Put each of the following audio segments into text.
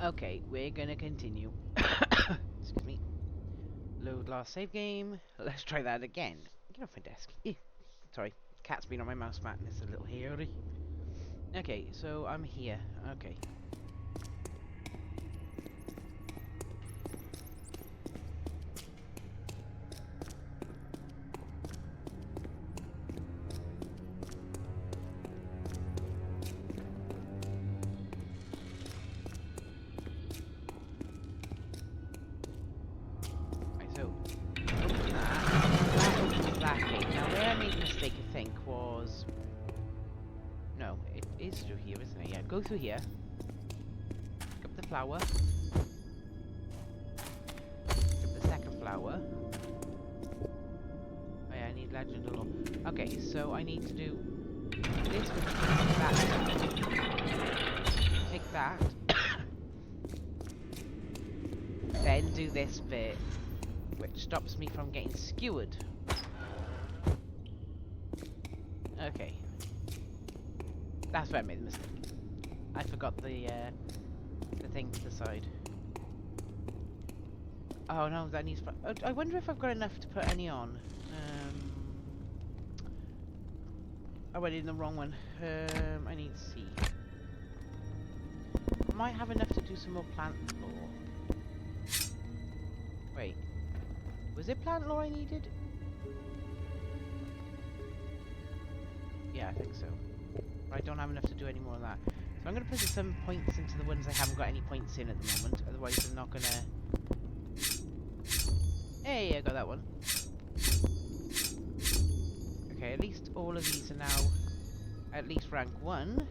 Okay, we're gonna continue. Excuse me. Load last save game. Let's try that again. Get off my desk. Sorry, cat's been on my mouse mat and it's a little hairy. Okay, so I'm here. Okay. Right, so open that opens that gate. Now where I made a mistake, I think, was no, it is through here, isn't it? Yeah, go through here. Pick up the flower. Pick up the second flower. Oh yeah, I need legend alone. Okay, so I need to do this with that. Take that. Then do this bit, which stops me from getting skewered. Okay. That's where I made the mistake. I forgot the thing to the side. Oh no, that needs. I wonder if I've got enough to put any on. I went in the wrong one. I need C. I might have enough to do some more plant lore. Wait, was it plant lore I needed? Yeah, I think so. But I don't have enough to do any more of that. So I'm going to put some points into the ones I haven't got any points in at the moment. Otherwise I'm not going to... Hey, I got that one. Okay, at least all of these are now at least rank 1.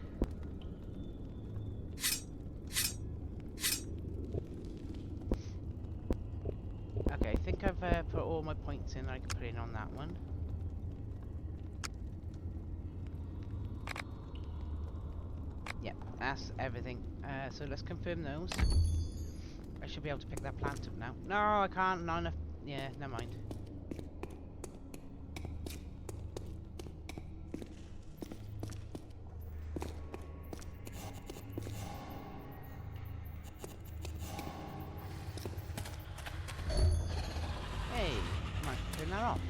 Okay, I think I've put all my points in I can put in on that one. Yeah, that's everything. So let's confirm those. I should be able to pick that plant up now. No, I can't. Not enough. Yeah, never mind. Hey, come on, turn that off.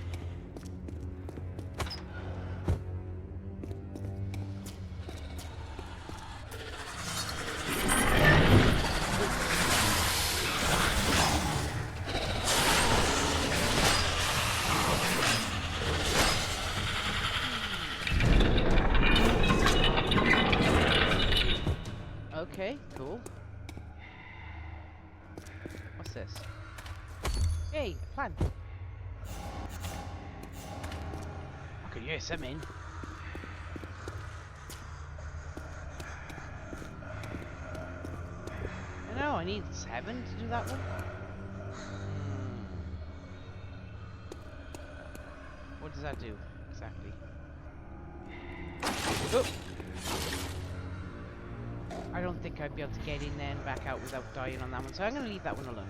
Okay, cool. What's this? Hey, a plant. I could use something. I know, I need 7 to do that one. What does that do, exactly? Oh! I don't think I'd be able to get in there and back out without dying on that one, so I'm going to leave that one alone.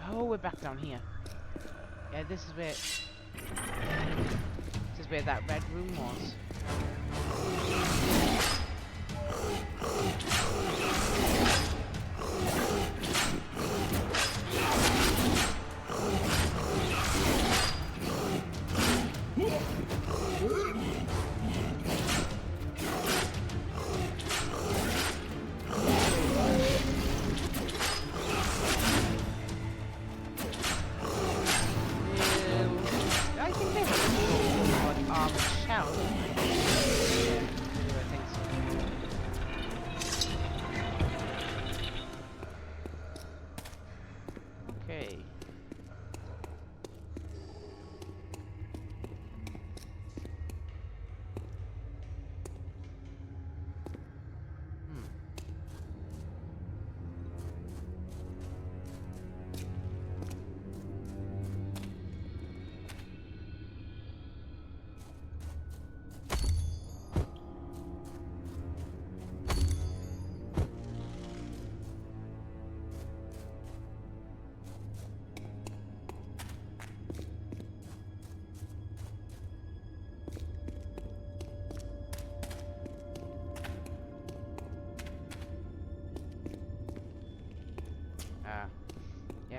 Oh, we're back down here. Yeah, this is where that red room was.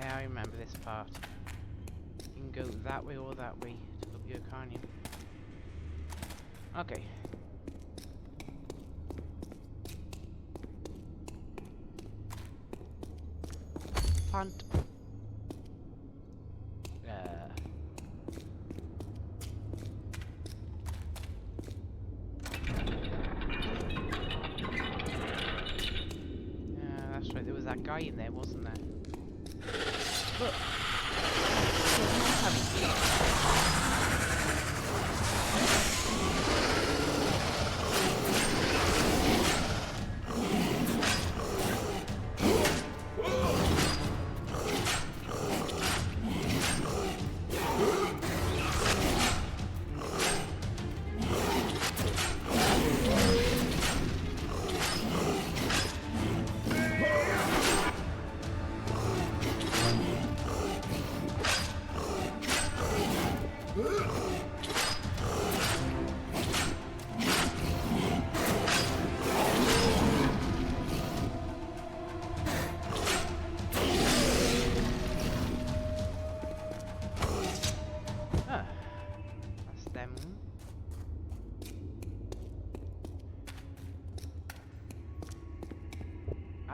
Yeah, I remember this part. You can go that way or that way to go up here, can't you? Okay. Punt. That's right, there was that guy in there, wasn't there? Look!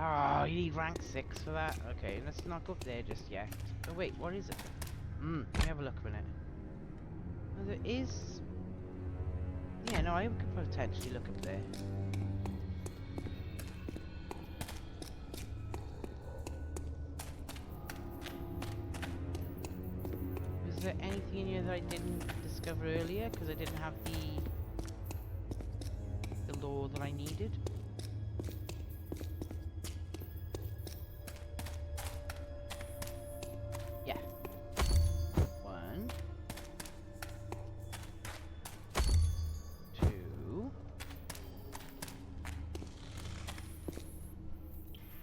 Oh, you need rank 6 for that? Okay, let's not go up there just yet. Oh wait, what is it? Let me have a look a minute. Oh, there is... Yeah, no, I could potentially look up there. Was there anything in here that I didn't discover earlier? Because I didn't have the lore that I needed?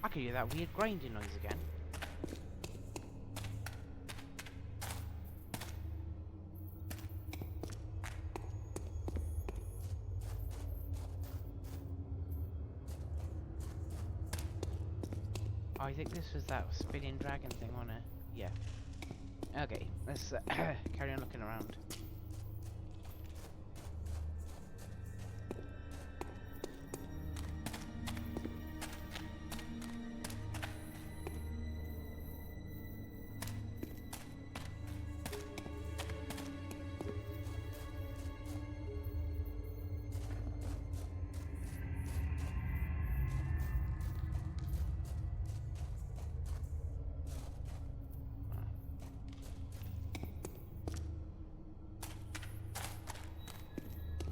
I could hear that weird grinding noise again. Oh, I think this was that spinning dragon thing, wasn't it? Yeah. Okay, let's carry on looking around.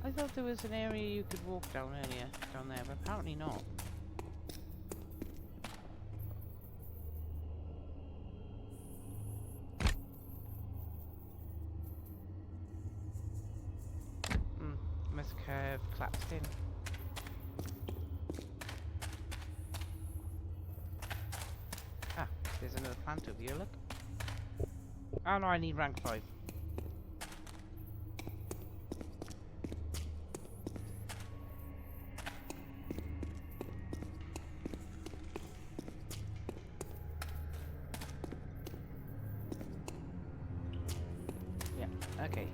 I thought there was an area you could walk down earlier, down there, but apparently not. Must have collapsed in. Ah, there's another plant over here, look. Oh no, I need rank 5. Okay.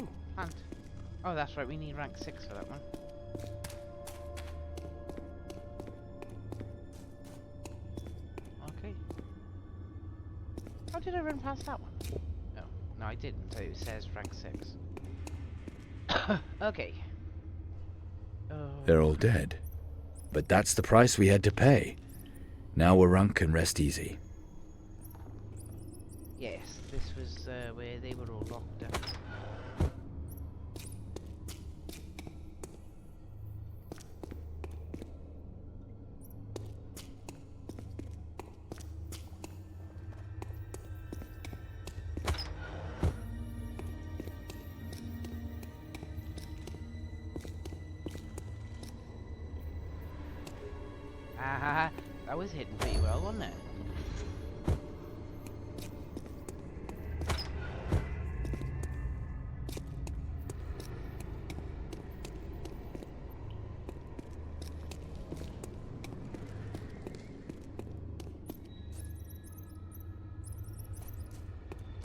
Ooh, plant. Oh, that's right, we need rank 6 for that one. How did I run past that one? Oh, no, I didn't. It says rank 6. Okay. They're all dead. But that's the price we had to pay. Now Warunk can rest easy. Yes, this was where they were all locked up. Ah, that was hidden pretty well, wasn't it?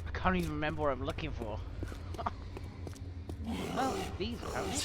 I can't even remember what I'm looking for. Well, these apparently.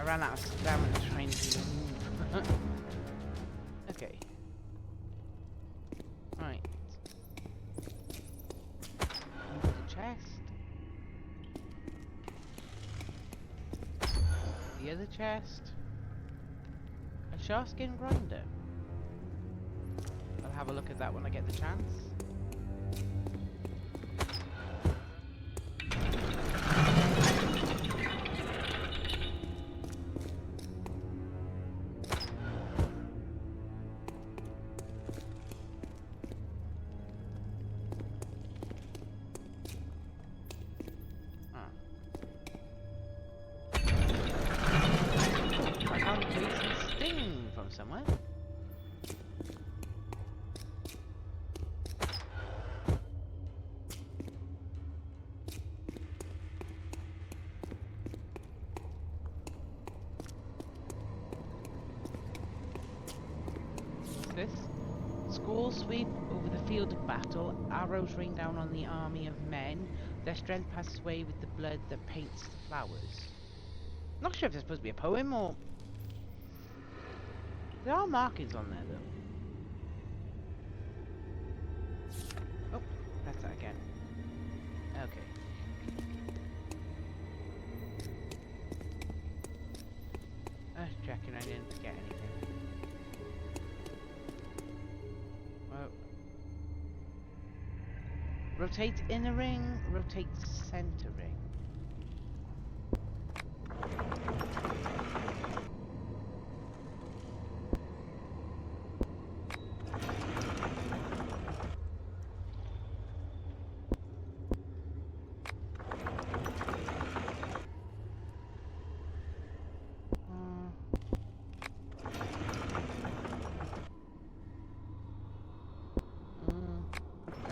I ran out of stamina trying to move. Okay. Right. Into the chest. The other chest. A shark skin grinder. I'll have a look at that when I get the chance. I found a poison sting from somewhere. This squalls sweep over the field of battle, arrows rain down on the army of men, their strength passes away with the blood that paints the flowers. Not sure if there's supposed to be a poem or... There are markings on there though. Oh, that's that again. Okay. I was checking I didn't forget anything. Well, rotate inner ring, rotate center ring.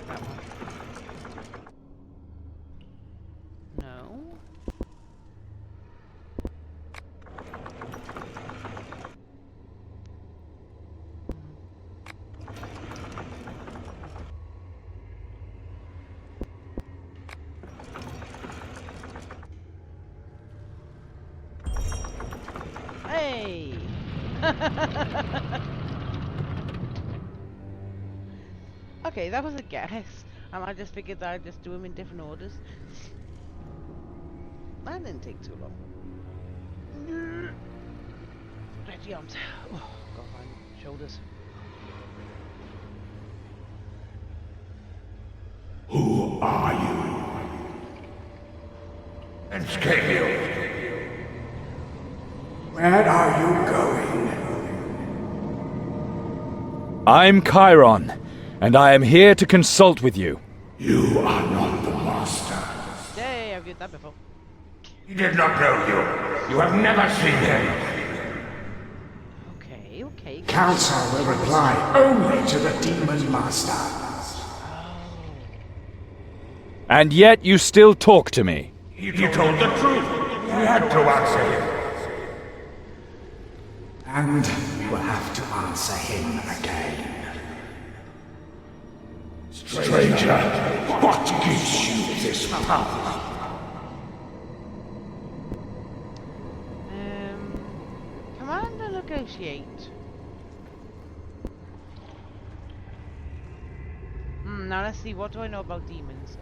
That one. No. Hey! Okay, that was a guess. And I just figured that I'd just do them in different orders. That didn't take too long. Stretchy arms. Oh, got my shoulders. Who are you? And escape you. Where are you going? I'm Chiron, and I am here to consult with you. You are not the master. Yay, I've used that before. He did not know you. You have never seen him. Okay, okay. Council will reply only to the Demon Master. And yet you still talk to me. He told the truth. You had to answer him. And we will have to answer him again. Stranger, what gives you this power? Command and negotiate. Now let's see, what do I know about demons?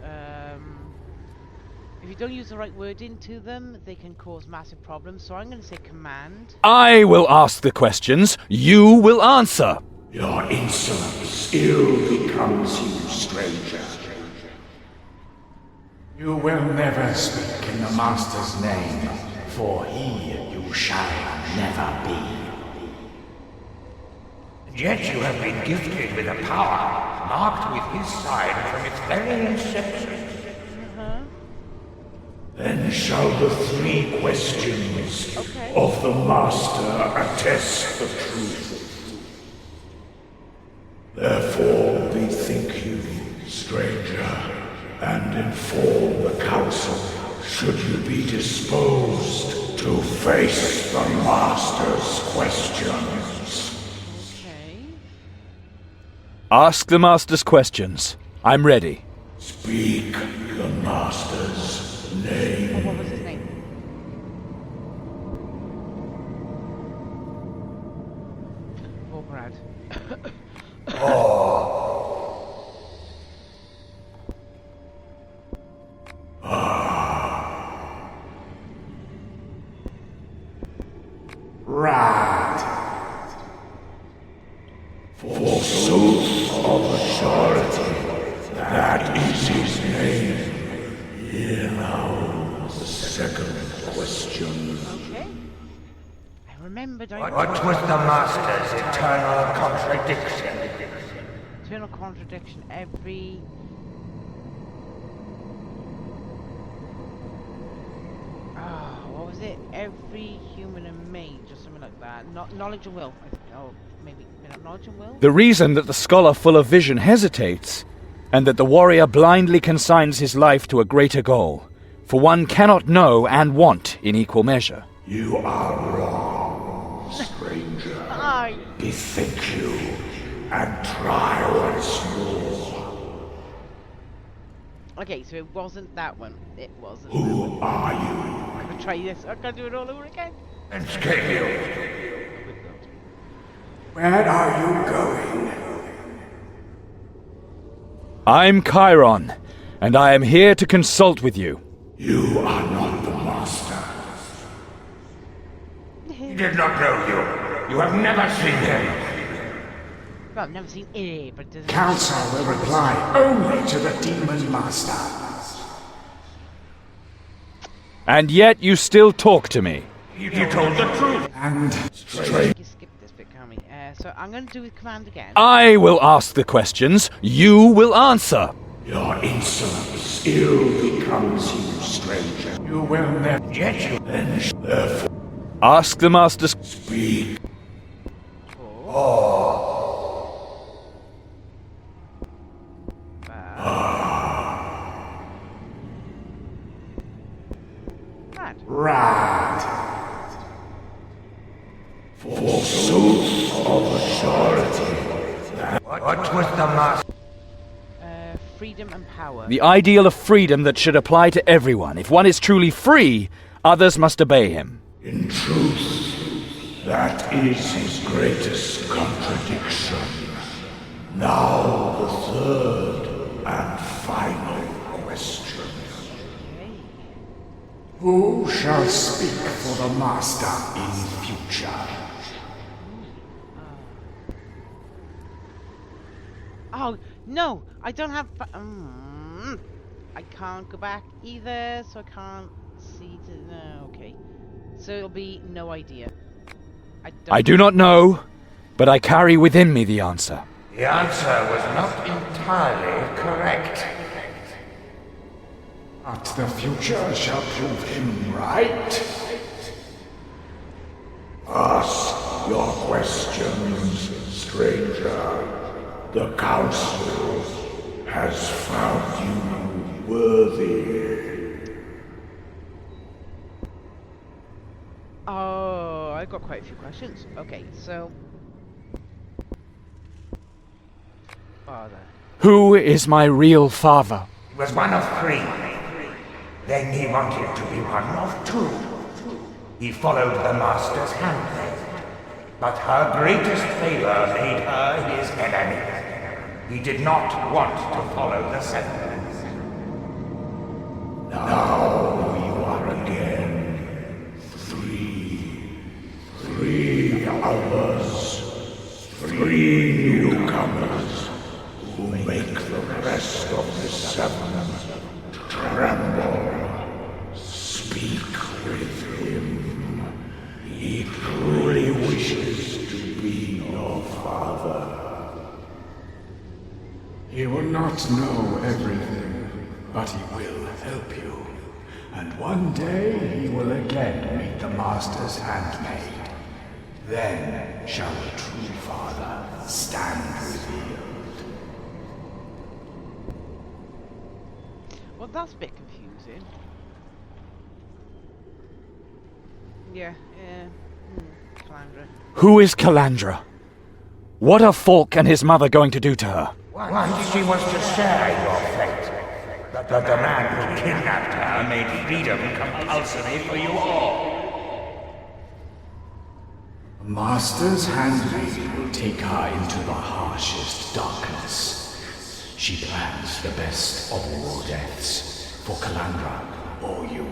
If you don't use the right wording to them, they can cause massive problems, so I'm going to say command. I will ask the questions, you will answer. Your insolence ill becomes you, stranger. You will never speak in the Master's name, for he you shall never be. And yet you have been gifted with a power marked with his sign from its very inception. Then shall the three questions of the Master attest the truth. Therefore bethink you, stranger, and inform the Council should you be disposed to face the Master's questions. Okay. Ask the Master's questions. I'm ready. Speak the Master's name. What was his name? Volgrad. Right. Forsooth of authority, that is his name. Hear now the second question. Okay. I remembered I... What was the Master's eternal contradiction? Eternal contradiction every... what was it? Every human and mage, or something like that. Knowledge and will. Oh, maybe not knowledge and will? The reason that the scholar full of vision hesitates, and that the warrior blindly consigns his life to a greater goal, for one cannot know and want in equal measure. You are wrong, stranger. Bethink you, and try once more. Okay, so it wasn't that one. It wasn't. Who are you? I'm gonna try this. I'm gonna do it all over again. And scale you. Where are you going? I'm Chiron, and I am here to consult with you. You are not the Master. He did not know you. You have never seen him. Well, I've never seen it, but it doesn't... Council will reply only to the Demon Master. And yet you still talk to me. You told the truth. And You can skip this bit, can't we? So I'm gonna do with command again. I will ask the questions, you will answer. Your insolence ill becomes you, stranger. you will never... Yet you then therefore Ask the Master's... speak. Bad. Right. Forsooth of authority. What was the Master? Freedom and power. The ideal of freedom that should apply to everyone. If one is truly free, others must obey him. In truth, that is his greatest contradiction. Now the third and final question. Who shall speak for the Master in future? Oh, no! I don't have... I can't go back either, so I can't see to... No, okay. So it'll be no idea. I do not know, but I carry within me the answer. The answer was not entirely correct. But the future shall prove him right. Ask your questions, stranger. The Council has found you worthy. Oh, I got got quite a few questions. Okay, so father. Who is my real father? He was one of 3. Then he wanted to be one of 2. He followed the Master's handmaid. But her greatest favor made her his enemy. He did not want to follow the 7. Now you are again 3 others. 3 newcomers who make the rest of the 7 tremble. Speak with him. He truly wishes to be your father. He will not know everything, but he will help you. And one day he will again meet the Master's handmaid. Then shall the true father stand revealed. Well, that's a bit confusing. Yeah. Calandra. Who is Calandra? What are Falk and his mother going to do to her? Once she was to share your fate, but the man who kidnapped her made freedom compulsory for you all. The Master's handmaid will take her into the harshest darkness. She plans the best of all deaths, for Calandra or you.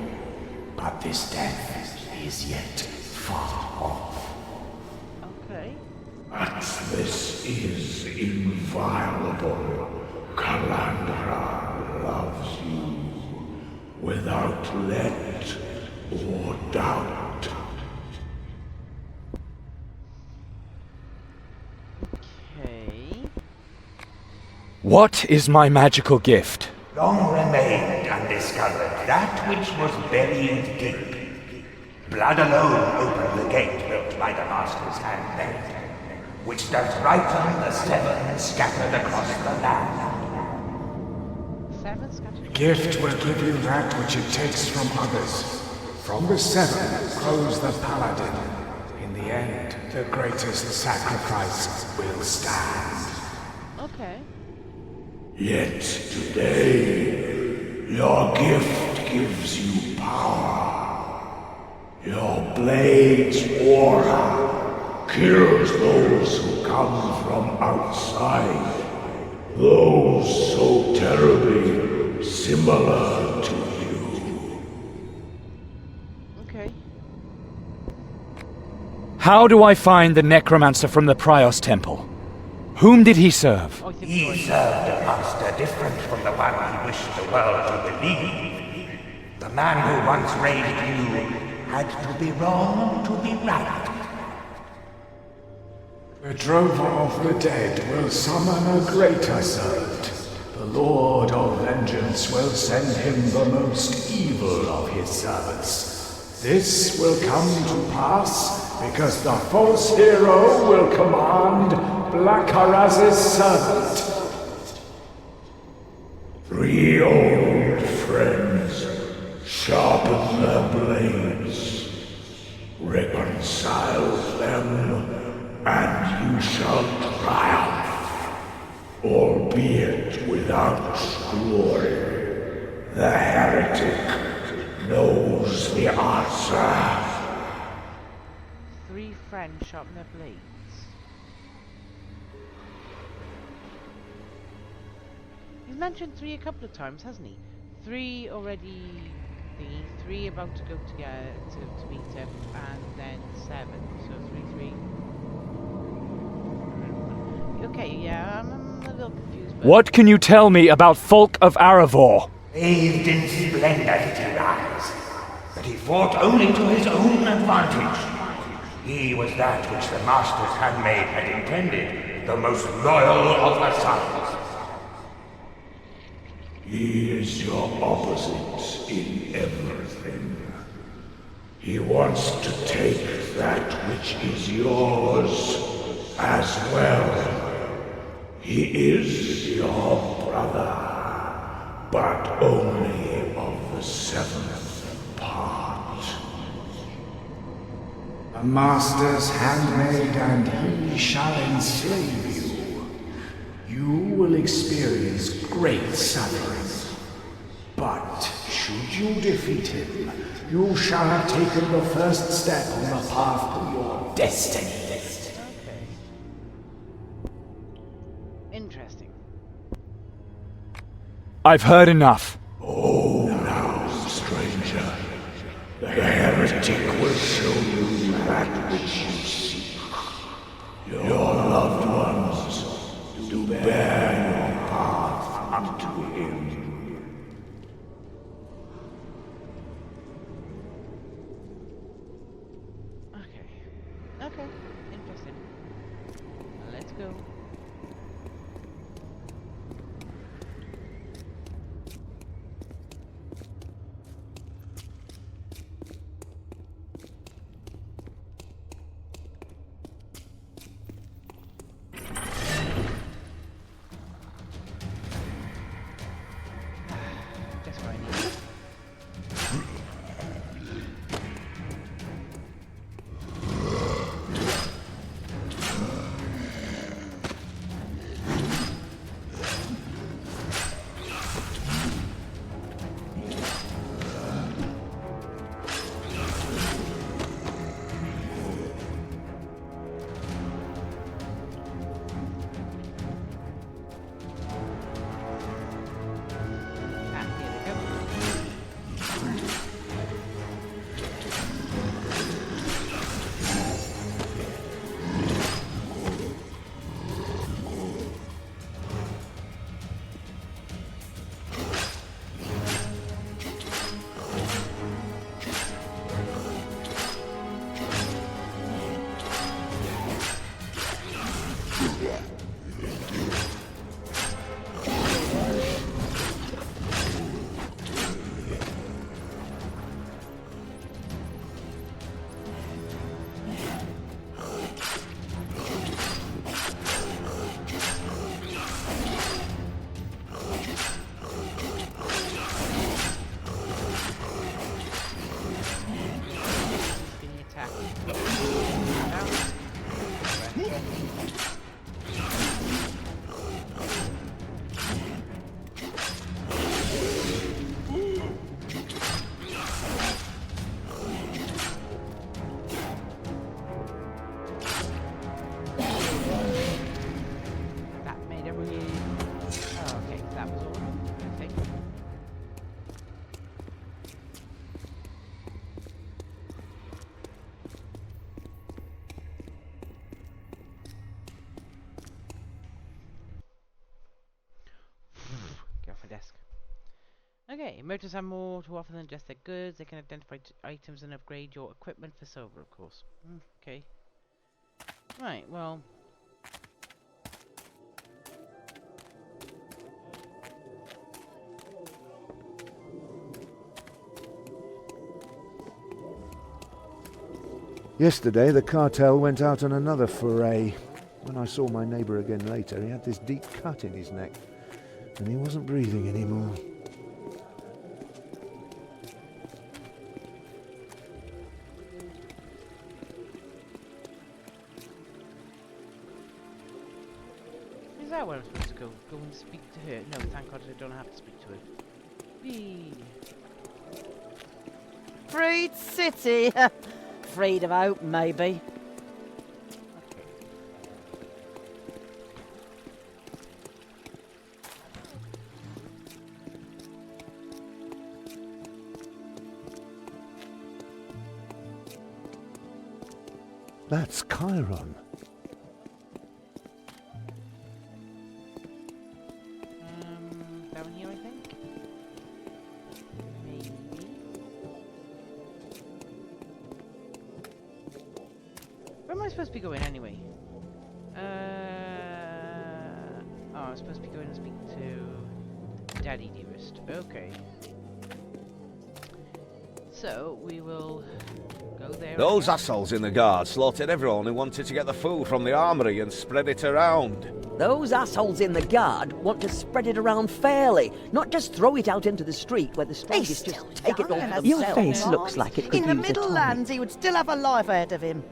But this death is yet far off. Okay. But this is inviolable. Calandra loves you without let or doubt. Okay. What is my magical gift? Long remained undiscovered that which was buried deep. Blood alone opened the gate built by the Master's handmaid, which does ripen the 7 scattered across the land. 7 scattered. The gift will give you that which it takes from others. From the 7 grows the paladin. In the end, the greatest sacrifice will stand. Okay. Yet today, your gift gives you power. Your blade's aura kills those who come from outside. Those so terribly similar to you. Okay. How do I find the necromancer from the Prios Temple? Whom did he serve? Oh, I think He served a master different from the one he wished the world to believe. The man who once raised you had to be wrong to be right. The Drover of the Dead will summon a greater servant. The Lord of Vengeance will send him the most evil of his servants. This will come to pass because the false hero will command Black Haraz's servant. 3 old friends sharpen their blades. Reconcile them, and you shall triumph, albeit without glory. The heretic knows the answer. 3 friends sharpen their blades. He's mentioned 3 a couple of times, hasn't he? 3 already thingy, 3 about to go together to meet him, and then 7. So 3, 3. Okay, yeah, I'm a little confused. But What can you tell me about Falk of Aravor? Bathed in splendor did he rise, but he fought only to his own advantage. He was that which the Master's handmaid had intended, the most loyal of her sons. He is your opposite in everything. He wants to take that which is yours as well. He is your brother, but only of the 7th part. The master's handmaid, and he shall enslave you. You will experience great suffering. But should you defeat him, you shall have taken the first step on the path to your destiny. Okay. Interesting. I've heard enough. Oh, now, stranger. The heretic will show you that which you seek. Your loved ones to bear your path unto him. Okay. Okay. Interesting. Let's go. Just what I need. Ah, here we go. Getting attacked. Down. That made every... Oh, okay, that was all. Okay. Get off my desk. Okay, motors have more to offer than just their goods. They can identify items and upgrade your equipment for silver, of course. Okay. Right, well... Yesterday, the cartel went out on another foray. When I saw my neighbour again later, he had this deep cut in his neck, and he wasn't breathing anymore. Is that where I'm supposed to go? Go and speak to her? No, thank God I don't have to speak to her. Whee! Freed city. Freed of hope, maybe. Okay. That's Chiron. Down here, I think? Maybe? Where am I supposed to be going anyway? Oh, I'm supposed to be going to speak to Daddy Dearest. Okay. So, we will go there. Those assholes in the guard slaughtered everyone who wanted to get the food from the armory and spread it around. Those assholes in the guard want to spread it around fairly, not just throw it out into the street where the strongest just take it all for themselves. Your face looks like it could In the use a Middle tonic. Lands, he would still have a life ahead of him.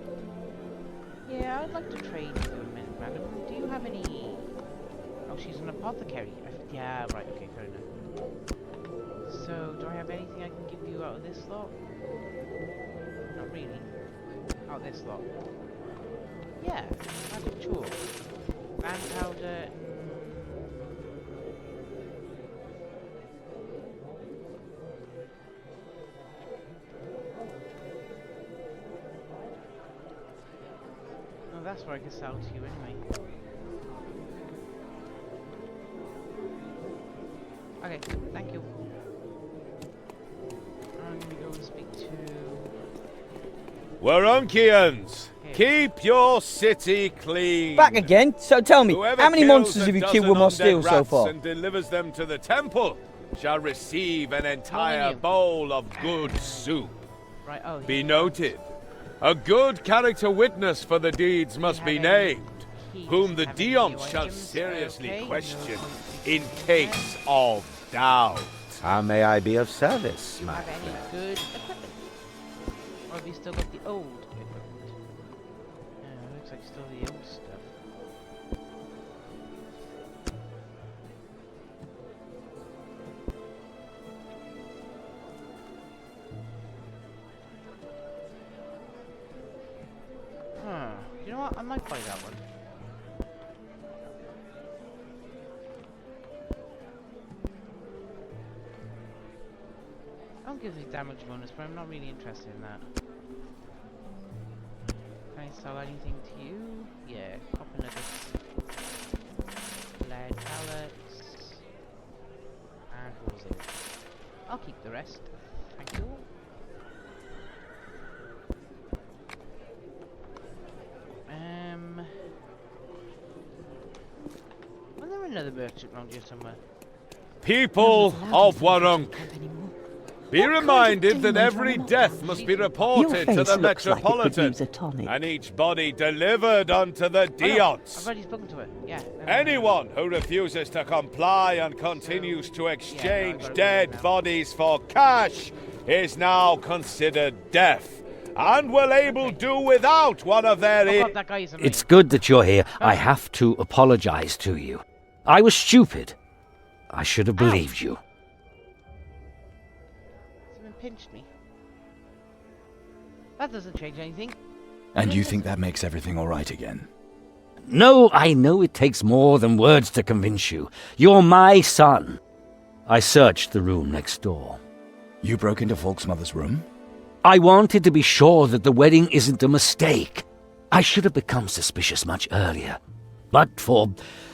Yeah, I'd like to trade with you a minute, madam. Do you have any... Oh, she's an apothecary. Yeah, right, okay, fair enough. So, do I have anything I can give you out of this lot? Not really. Out of this lot. Yeah, magic chalk. Gunpowder. Oh, that's where I can sell to you anyway. Okay, thank you. I'm gonna go and speak to... Warunkians, keep your city clean. Back again? So tell me, Whoever how many kills monsters a have you dozen killed with my undead steel so rats far? and delivers them to the temple shall receive an Who entire are you? bowl of good soup. Right, oh, Be noted, a good character witness for the deeds must be have any named, keys? whom the Have any Dion new shall items? seriously Okay, no question points. in case of doubt. How may I be of service, Do you my have any friend? good equipment? Or have you still got the old equipment? Yeah, looks like still the old stuff. Huh. You know what? I might buy that one. I'll give the damage bonus, but I'm not really interested in that. Can I sell anything to you? Yeah, pop another lead pallets and housing. I'll keep the rest. Thank you. Was there another merchant around here somewhere? People of Warunk, be reminded that every death must be reported to the Metropolitan, and each body delivered unto the Oh, no, Dions. I've already spoken to her. Yeah. Anyone who refuses to comply and continues to exchange got it dead now. bodies for cash is now considered deaf, and will able do without one of their Oh god, that guy is annoying. It's good that you're here. I have to apologize to you. I was stupid. I should have believed you. Someone pinched me. That doesn't change anything. And you think that makes everything all right again? No, I know it takes more than words to convince you. You're my son. I searched the room next door. You broke into Volk's mother's room? I wanted to be sure that the wedding isn't a mistake. I should have become suspicious much earlier. But for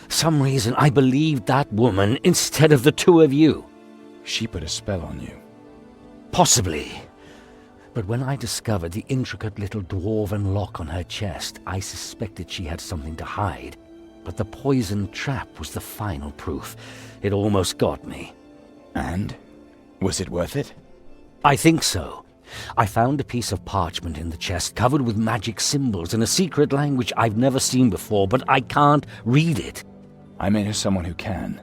some reason, I believed that woman instead of the two of you. She put a spell on you. Possibly. But when I discovered the intricate little dwarven lock on her chest, I suspected she had something to hide. But the poison trap was the final proof. It almost got me. And? Was it worth it? I think so. I found a piece of parchment in the chest covered with magic symbols in a secret language I've never seen before, but I can't read it. I may know someone who can.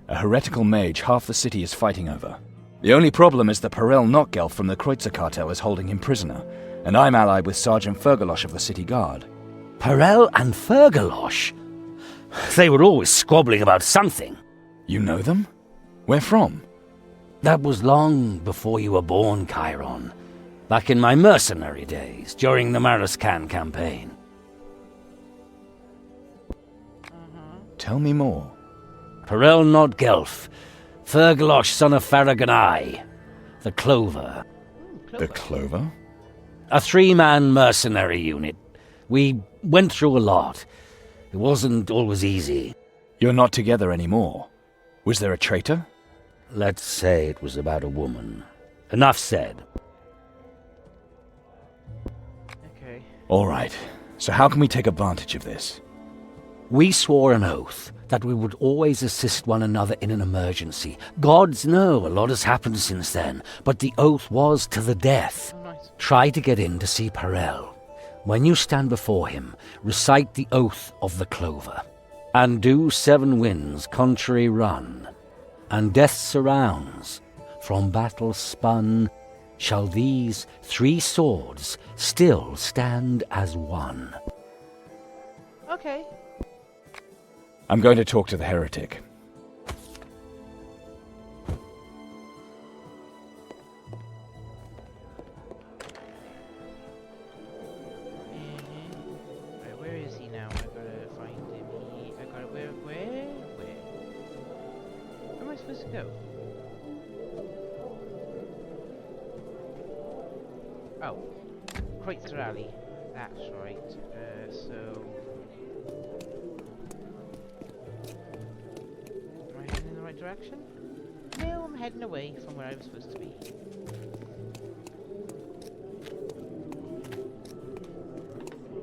A heretical mage half the city is fighting over. The only problem is that Perel Notgelf from the Kreutzer cartel is holding him prisoner, and I'm allied with Sergeant Fergalosh of the city guard. Perel and Fergalosh? They were always squabbling about something. You know them? Where from? That was long before you were born, Chiron. Back in my mercenary days, during the Maraskan campaign. Tell me more. Perel Nodgelf, Fergalosh son of Farragonai, the Clover. The Clover? A three-man mercenary unit. We went through a lot. It wasn't always easy. You're not together anymore. Was there a traitor? Let's say it was about a woman. Enough said. Okay. All right. So how can we take advantage of this? We swore an oath that we would always assist one another in an emergency. Gods know a lot has happened since then, but the oath was to the death. Oh, nice. Try to get in to see Perel. When you stand before him, recite the oath of the Clover. And do 7 winds contrary run, and death surrounds, from battle spun, shall these 3 swords still stand as one. Okay. I'm going to talk to the heretic. Right, where is he now? I gotta find him. I gotta where? Where am I supposed to go? Oh, Kreutzer Alley. That's right. So. Am I heading in the right direction? No, I'm heading away from where I was supposed to be.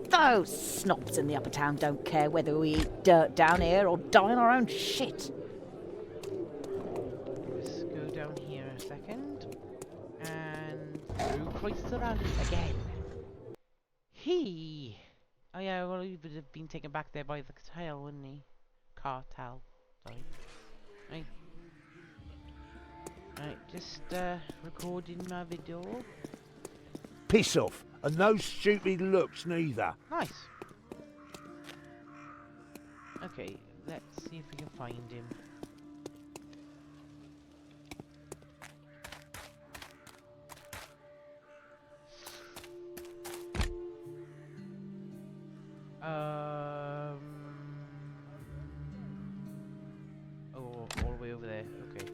Those snobs in the upper town don't care whether we eat dirt down here or die in our own shit. Let's go down here a second. And through Kreutzer Alley again. Oh yeah, well he would have been taken back there by the cartel, wouldn't he? Cartel. Sorry. Right, just recording my video. Piss off, and no stupid looks neither. Nice. Okay, let's see if we can find him. Oh, all the way over there. Okay.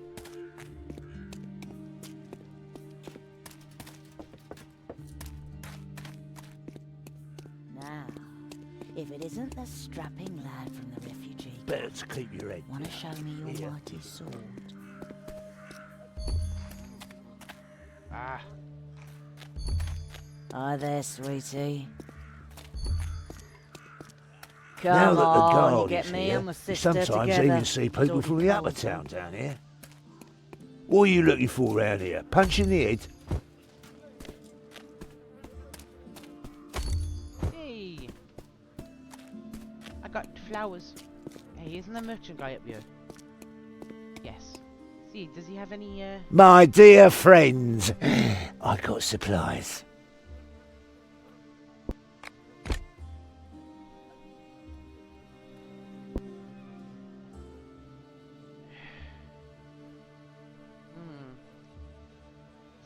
Now, if it isn't the strapping lad from the refugee Better to keep your head. want to show me your Here. mighty sword? Ah. Hi there, sweetie. Now Come that the on, you guard get is me here, and my you sister sometimes together. even see It's people all from you the upper told town me. down here. What are you looking for round here? Punch in the head? Hey. I got flowers. Hey, isn't the merchant guy up here? Yes. See, does he have any, My dear friends, I got supplies.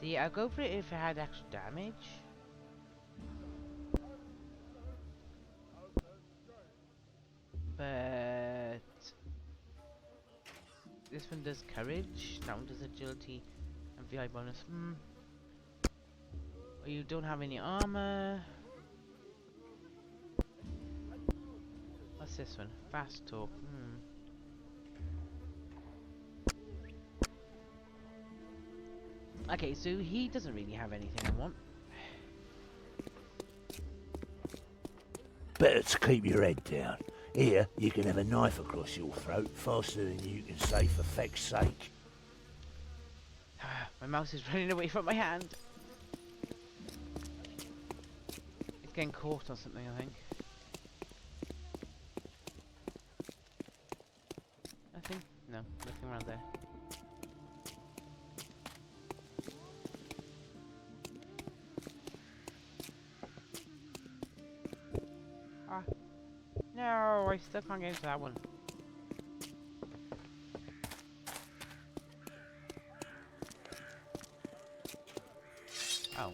See, I'll go for it if it had actual damage. But this one does courage, that one does agility and VI bonus. Well, you don't have any armor. What's this one? Fast talk. Okay, so he doesn't really have anything I want. Better to keep your head down. Here, you can have a knife across your throat faster than you can say for feck's sake. My mouse is running away from my hand. It's getting caught on something, I think. Nothing? No, nothing around there. Ah. No, I still can't get into that one. Oh.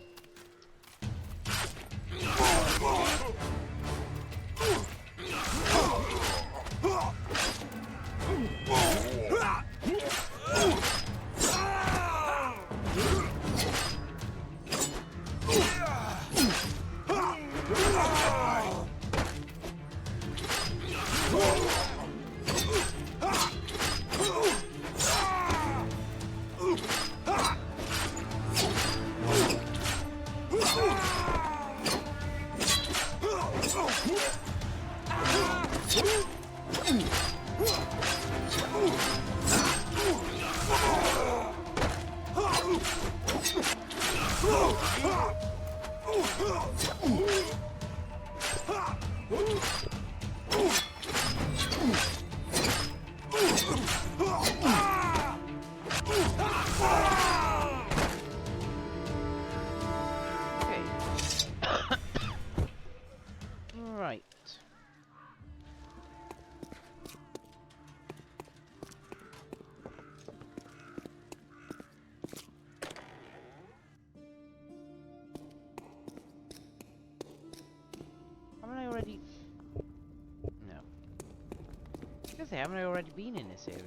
say, haven't I already been in this area?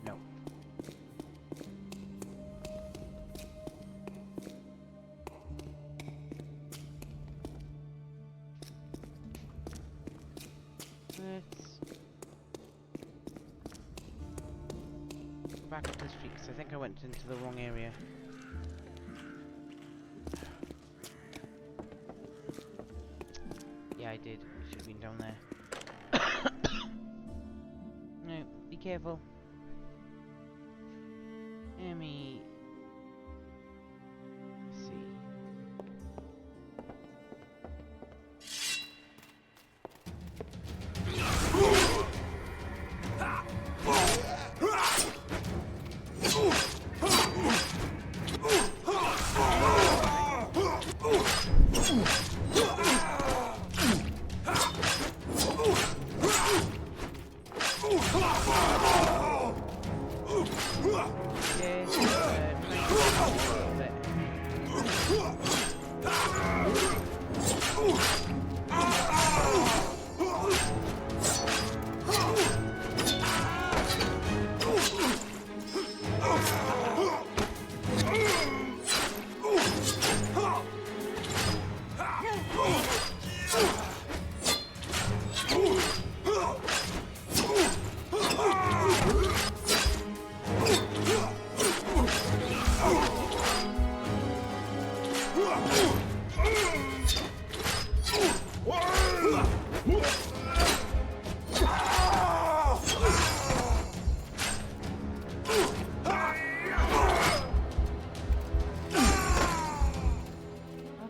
No. Let's go back up the street, because I think I went into the wrong area. Yeah, I did. Should have been down there. No, be careful. Let me see.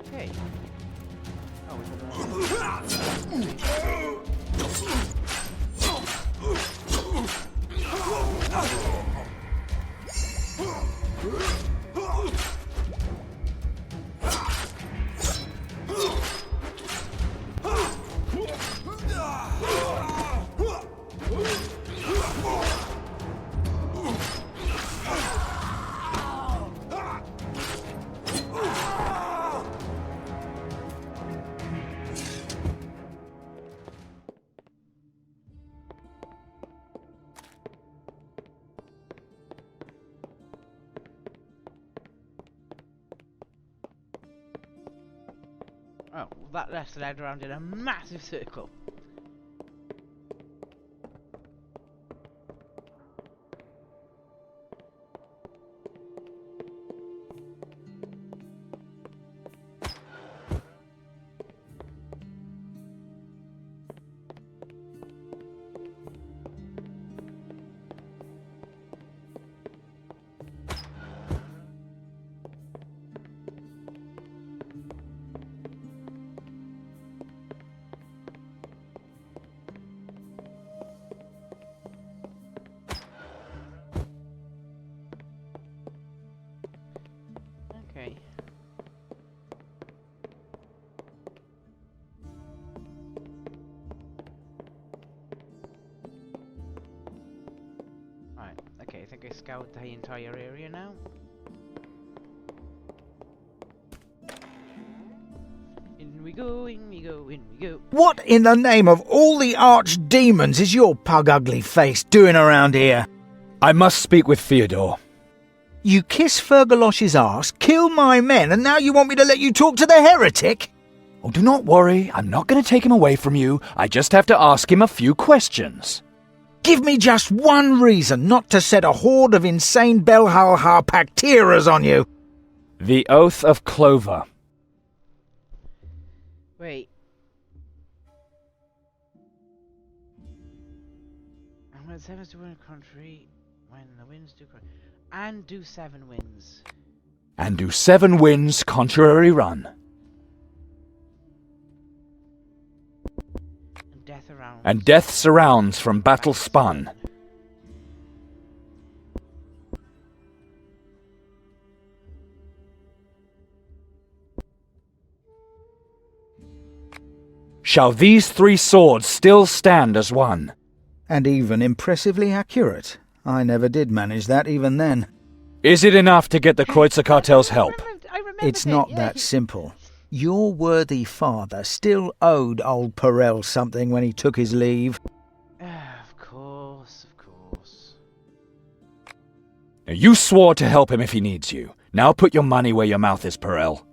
Okay. Oh, oh, that led around in a massive circle. Okay. Right, okay, I think I scoured the entire area now. In we go, in we go, in we go. What in the name of all the archdemons is your pug-ugly face doing around here? I must speak with Theodore. You kiss Fergalosh's arse, kill my men, and now you want me to let you talk to the heretic? Oh, do not worry. I'm not going to take him away from you. I just have to ask him a few questions. Give me just one reason not to set a horde of insane Belhal Harpacteras on you. The Oath of Clover. Wait. And when sevens do win a country, when the winds do cry, and do 7 wins. And do 7 wins contrary run. And death around. And death surrounds from battle spun. shall these 3 swords still stand as one? And even impressively accurate. I never did manage that even then. Is it enough to get the Kreutzer Cartel's help? I remember It's not that simple. Your worthy father still owed old Perel something when he took his leave. Of course, of course. Now, you swore to help him if he needs you. Now put your money where your mouth is, Perel.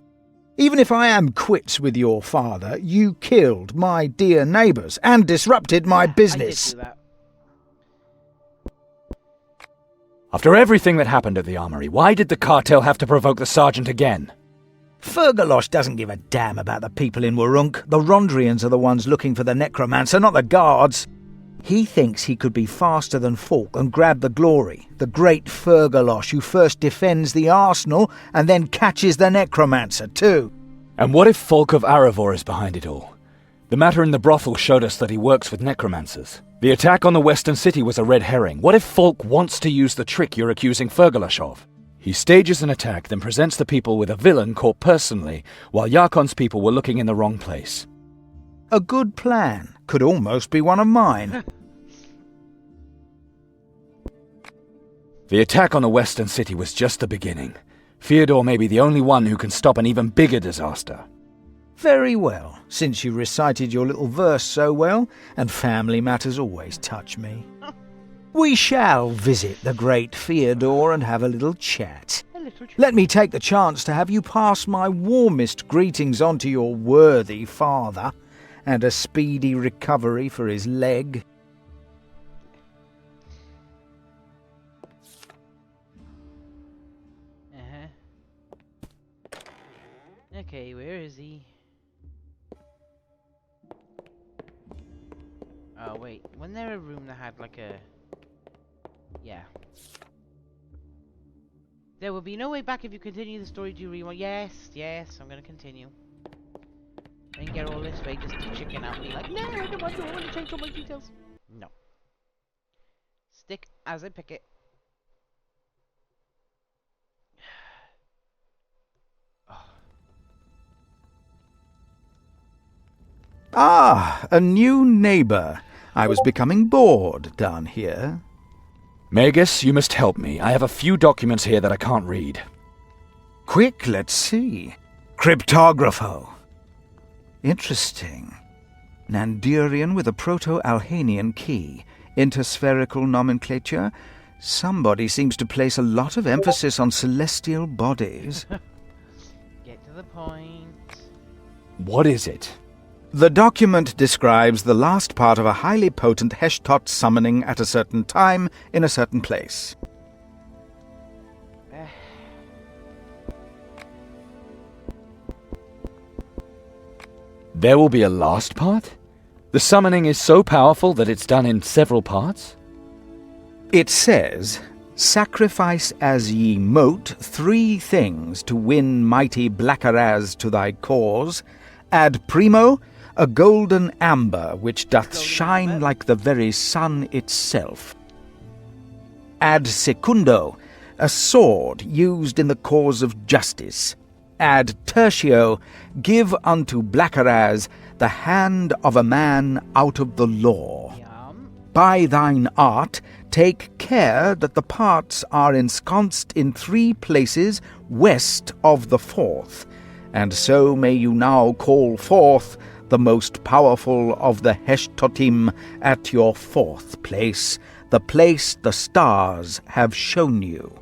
Even if I am quits with your father, you killed my dear neighbours and disrupted my business. I did do that. After everything that happened at the armory, why did the cartel have to provoke the sergeant again? Fergalosh doesn't give a damn about the people in Warunk. The Rondrians are the ones looking for the necromancer, not the guards. He thinks he could be faster than Falk and grab the glory. The great Fergalosh who first defends the arsenal and then catches the necromancer too. And what if Falk of Aravor is behind it all? The matter in the brothel showed us that he works with necromancers. The attack on the Western City was a red herring. What if Falk wants to use the trick you're accusing Fergalosh of? He stages an attack, then presents the people with a villain caught personally, while Yarkon's people were looking in the wrong place. A good plan. Could almost be one of mine. The attack on the Western City was just the beginning. Fyodor may be the only one who can stop an even bigger disaster. Very well, since you recited your little verse so well, and family matters always touch me. We shall visit the great Fyodor and have a little chat. Let me take the chance to have you pass my warmest greetings on to your worthy father, and a speedy recovery for his leg. Okay, where is he? Oh wait, wasn't there a room that had like a... Yeah. There will be no way back if you continue the story to rewind. Yes, I'm gonna continue. And get all this way just to chicken out and be like, no, I don't want to change all my details. No. Stick as I pick it. Ah, a new neighbour. I was becoming bored down here. Magus, you must help me. I have a few documents here that I can't read. Quick, let's see. Cryptographo. Interesting. Nandurian with a Proto-Alhanian key. Interspherical nomenclature. Somebody seems to place a lot of emphasis on celestial bodies. Get to the point. What is it? The document describes the last part of a highly potent Heshtot summoning at a certain time in a certain place. There will be a last part? The summoning is so powerful that it's done in several parts? It says, sacrifice as ye mote 3 things to win mighty Blackaraz to thy cause. Ad primo, a golden amber which doth shine like the very sun itself. Ad secundo, a sword used in the cause of justice. Ad tertio, give unto Blackaraz the hand of a man out of the law. By thine art, take care that the parts are ensconced in 3 places west of the 4th, and so may you now call forth the most powerful of the Heshtotim at your 4th place, the place the stars have shown you.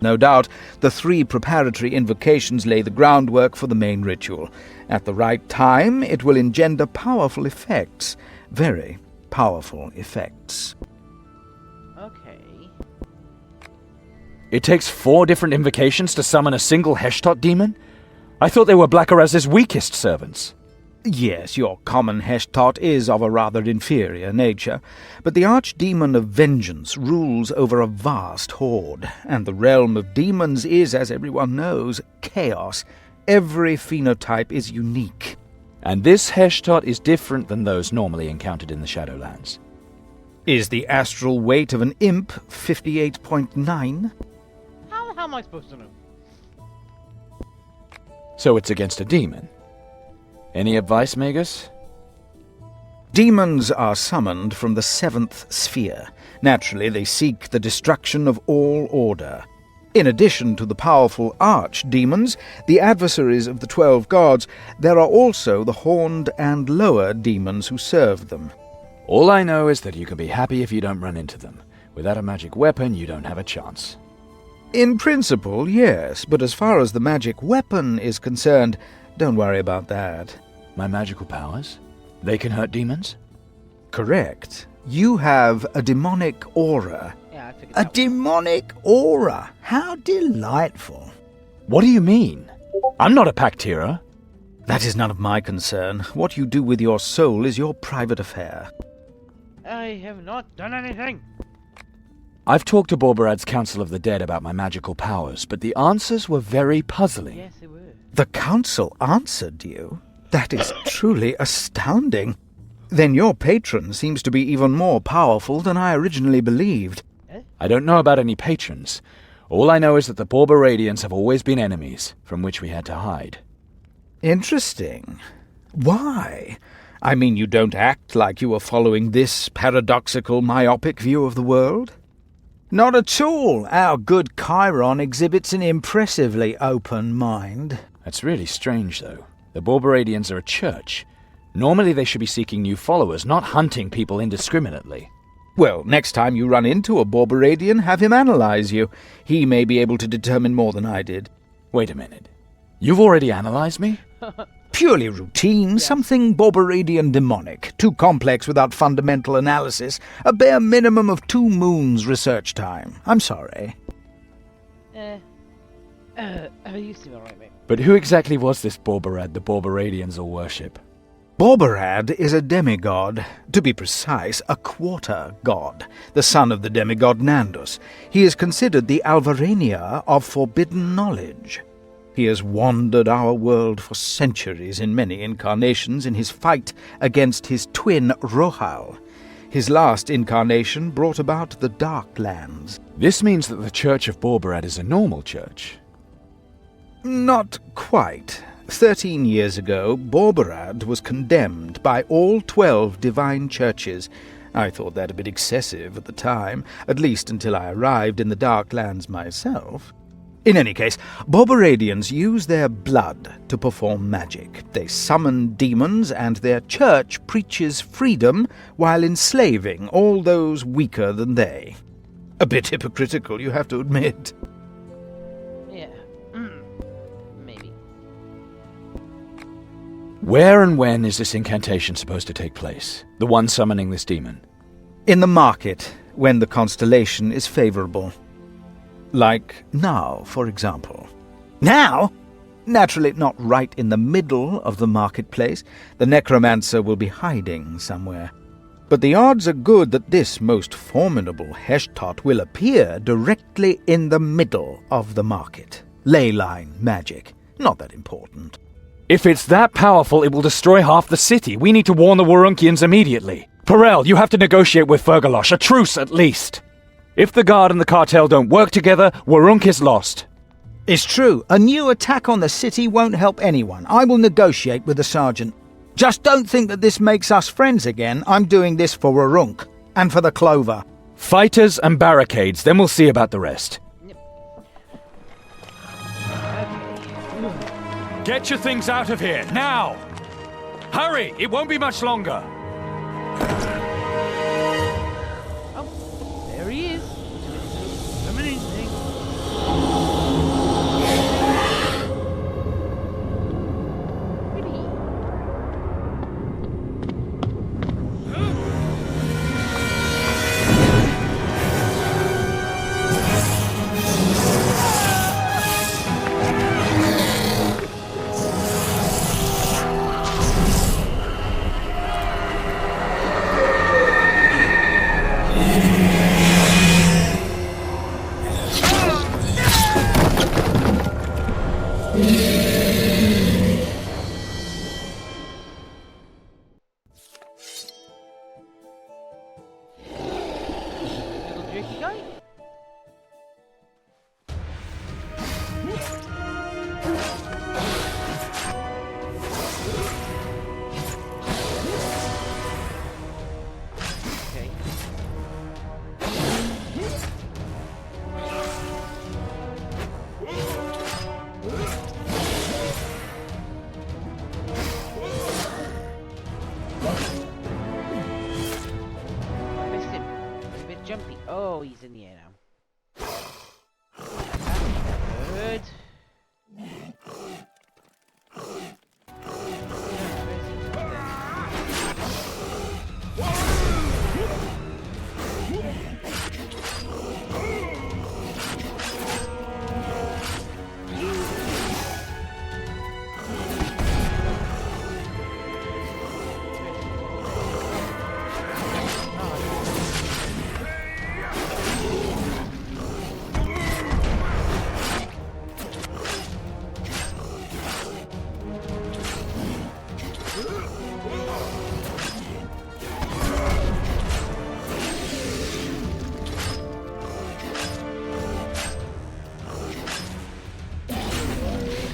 No doubt, the 3 preparatory invocations lay the groundwork for the main ritual. At the right time, it will engender powerful effects. Very powerful effects. Okay. It takes 4 different invocations to summon a single Heshtot demon? I thought they were Blackaraz's weakest servants. Yes, your common Heshtot is of a rather inferior nature, but the Archdemon of Vengeance rules over a vast horde, and the realm of demons is, as everyone knows, chaos. Every phenotype is unique. And this Heshtot is different than those normally encountered in the Shadowlands. Is the astral weight of an imp 58.9? How am I supposed to know? So it's against a demon. Any advice, Magus? Demons are summoned from the seventh sphere. Naturally, they seek the destruction of all order. In addition to the powerful archdemons, the adversaries of the 12 gods, there are also the horned and lower demons who serve them. All I know is that you can be happy if you don't run into them. Without a magic weapon, you don't have a chance. In principle, yes, but as far as the magic weapon is concerned, don't worry about that. My magical powers? They can hurt demons? Correct. You have a demonic aura. Yeah, I figured A that demonic aura? How delightful. What do you mean? I'm not a Pactira. That is none of my concern. What you do with your soul is your private affair. I have not done anything. I've talked to Borberad's Council of the Dead about my magical powers, but the answers were very puzzling. Yes, they were. The council answered you? That is truly astounding. Then your patron seems to be even more powerful than I originally believed. I don't know about any patrons. All I know is that the Borberadians have always been enemies, from which we had to hide. Interesting. Why? I mean, you don't act like you were following this paradoxical, myopic view of the world. Not at all. Our good Chiron exhibits an impressively open mind. That's really strange, though. The Borberadians are a church. Normally they should be seeking new followers, not hunting people indiscriminately. Well, next time you run into a Borberadian, have him analyze you. He may be able to determine more than I did. Wait a minute. You've already analyzed me? Purely routine, something Borberadian demonic. Too complex without fundamental analysis. A bare minimum of 2 moons research time. I'm sorry. You seem alright, mate. But who exactly was this Borberad the Borberadians all worship? Borberad is a demigod, to be precise, a quarter god, the son of the demigod Nandus. He is considered the Alvarania of forbidden knowledge. He has wandered our world for centuries in many incarnations in his fight against his twin Rohal. His last incarnation brought about the Darklands. This means that the Church of Borberad is a normal church. Not quite. 13 years ago, Borberad was condemned by all 12 divine churches. I thought that a bit excessive at the time, at least until I arrived in the Darklands myself. In any case, Borberadians use their blood to perform magic. They summon demons, and their church preaches freedom while enslaving all those weaker than they. A bit hypocritical, you have to admit. Yeah. Maybe. Where and when is this incantation supposed to take place? The one summoning this demon? In the market, when the constellation is favorable. Like now, for example. Now? Naturally, not right in the middle of the marketplace. The necromancer will be hiding somewhere. But the odds are good that this most formidable Heshtot will appear directly in the middle of the market. Ley line magic. Not that important. If it's that powerful, it will destroy half the city. We need to warn the Warunkians immediately. Perel, you have to negotiate with Fergalosh, a truce at least. If the Guard and the cartel don't work together, Warunk is lost. It's true. A new attack on the city won't help anyone. I will negotiate with the sergeant. Just don't think that this makes us friends again. I'm doing this for Warunk. And for the Clover. Fighters and barricades, then we'll see about the rest. Get your things out of here, now! Hurry! It won't be much longer! There he is. Amazing. Little jerky guy? jumpy. Oh, he's in the air now. Good.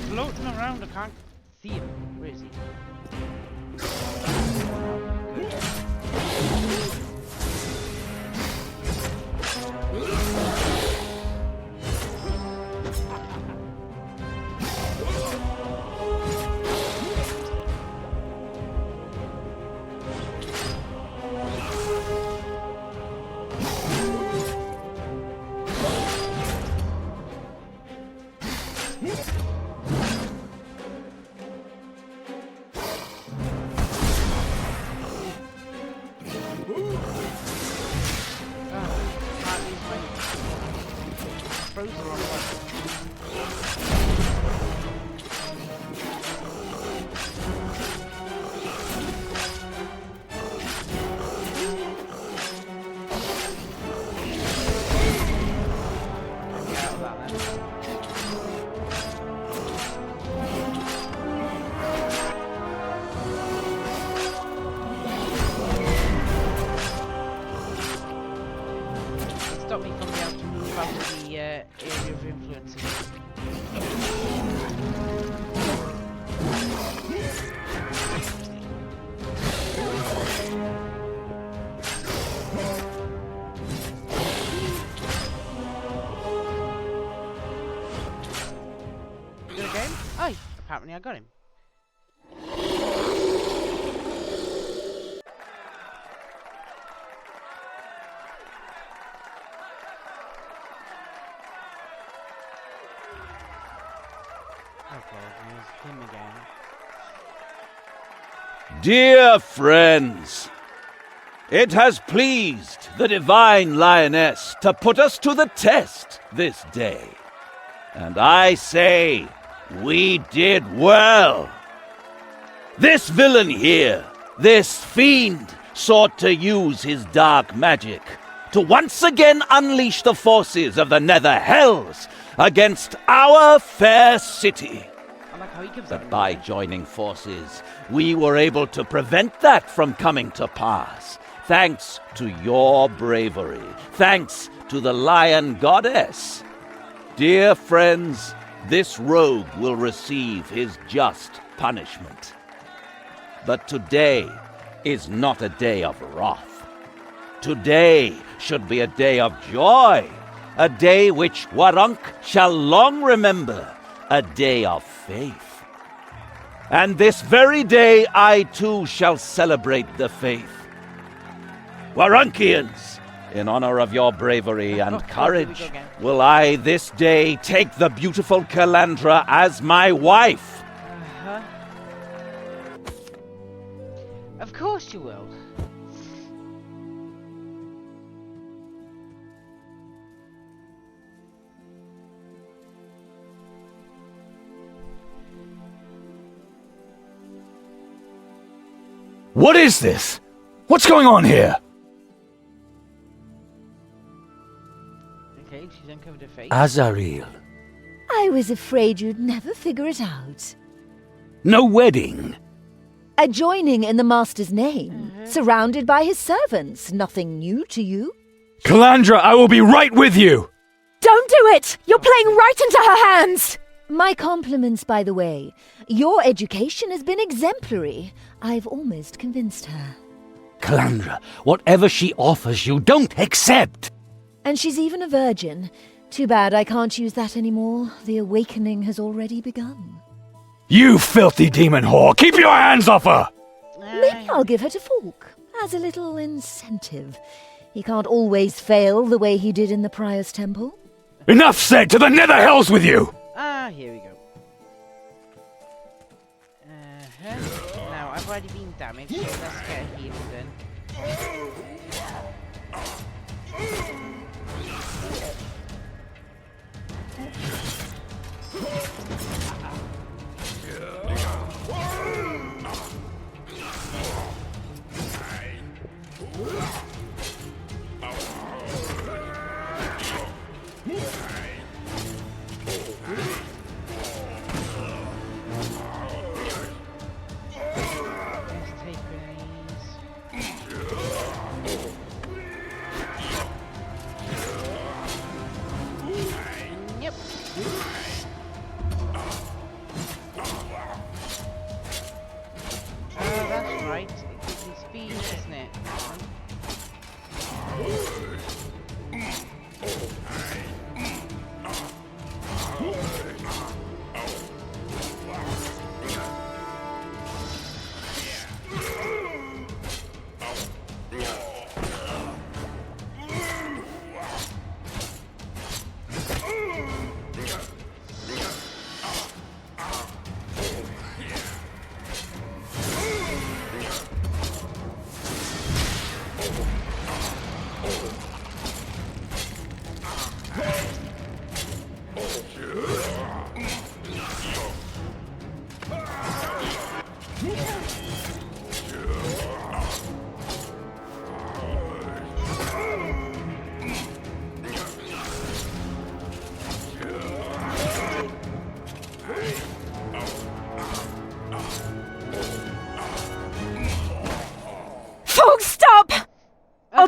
Floating around, I can't see him. Where is he? Stop me from being able to move out of the area of influence again. Good again? Oh, apparently I got him. Him again. Dear friends, it has pleased the divine lioness to put us to the test this day. And I say, we did well. This villain here, this fiend, sought to use his dark magic to once again unleash the forces of the nether hells against our fair city. But by joining forces, we were able to prevent that from coming to pass, thanks to your bravery, thanks to the Lion Goddess. Dear friends, this rogue will receive his just punishment. But today is not a day of wrath. Today should be a day of joy, a day which Warunk shall long remember, a day of faith. And this very day I too shall celebrate the faith. Warunkians, in honor of your bravery and courage, will I this day take the beautiful Calandra as my wife. Of course you will. What is this? What's going on here? Okay, she's uncovered her face. Azariel. I was afraid you'd never figure it out. No wedding. A joining in the Master's name, surrounded by his servants. Nothing new to you. Calandra, I will be right with you! Don't do it! You're playing right into her hands! My compliments, by the way. Your education has been exemplary. I've almost convinced her. Calandra, whatever she offers you, don't accept! And she's even a virgin. Too bad I can't use that anymore. The awakening has already begun. You filthy demon whore! Keep your hands off her! Maybe I'll give her to Falk, as a little incentive. He can't always fail the way he did in the Prior's Temple. Enough said! To the nether hells with you! Ah, here we go. Now, I've already been damaged, so let's get a healing done.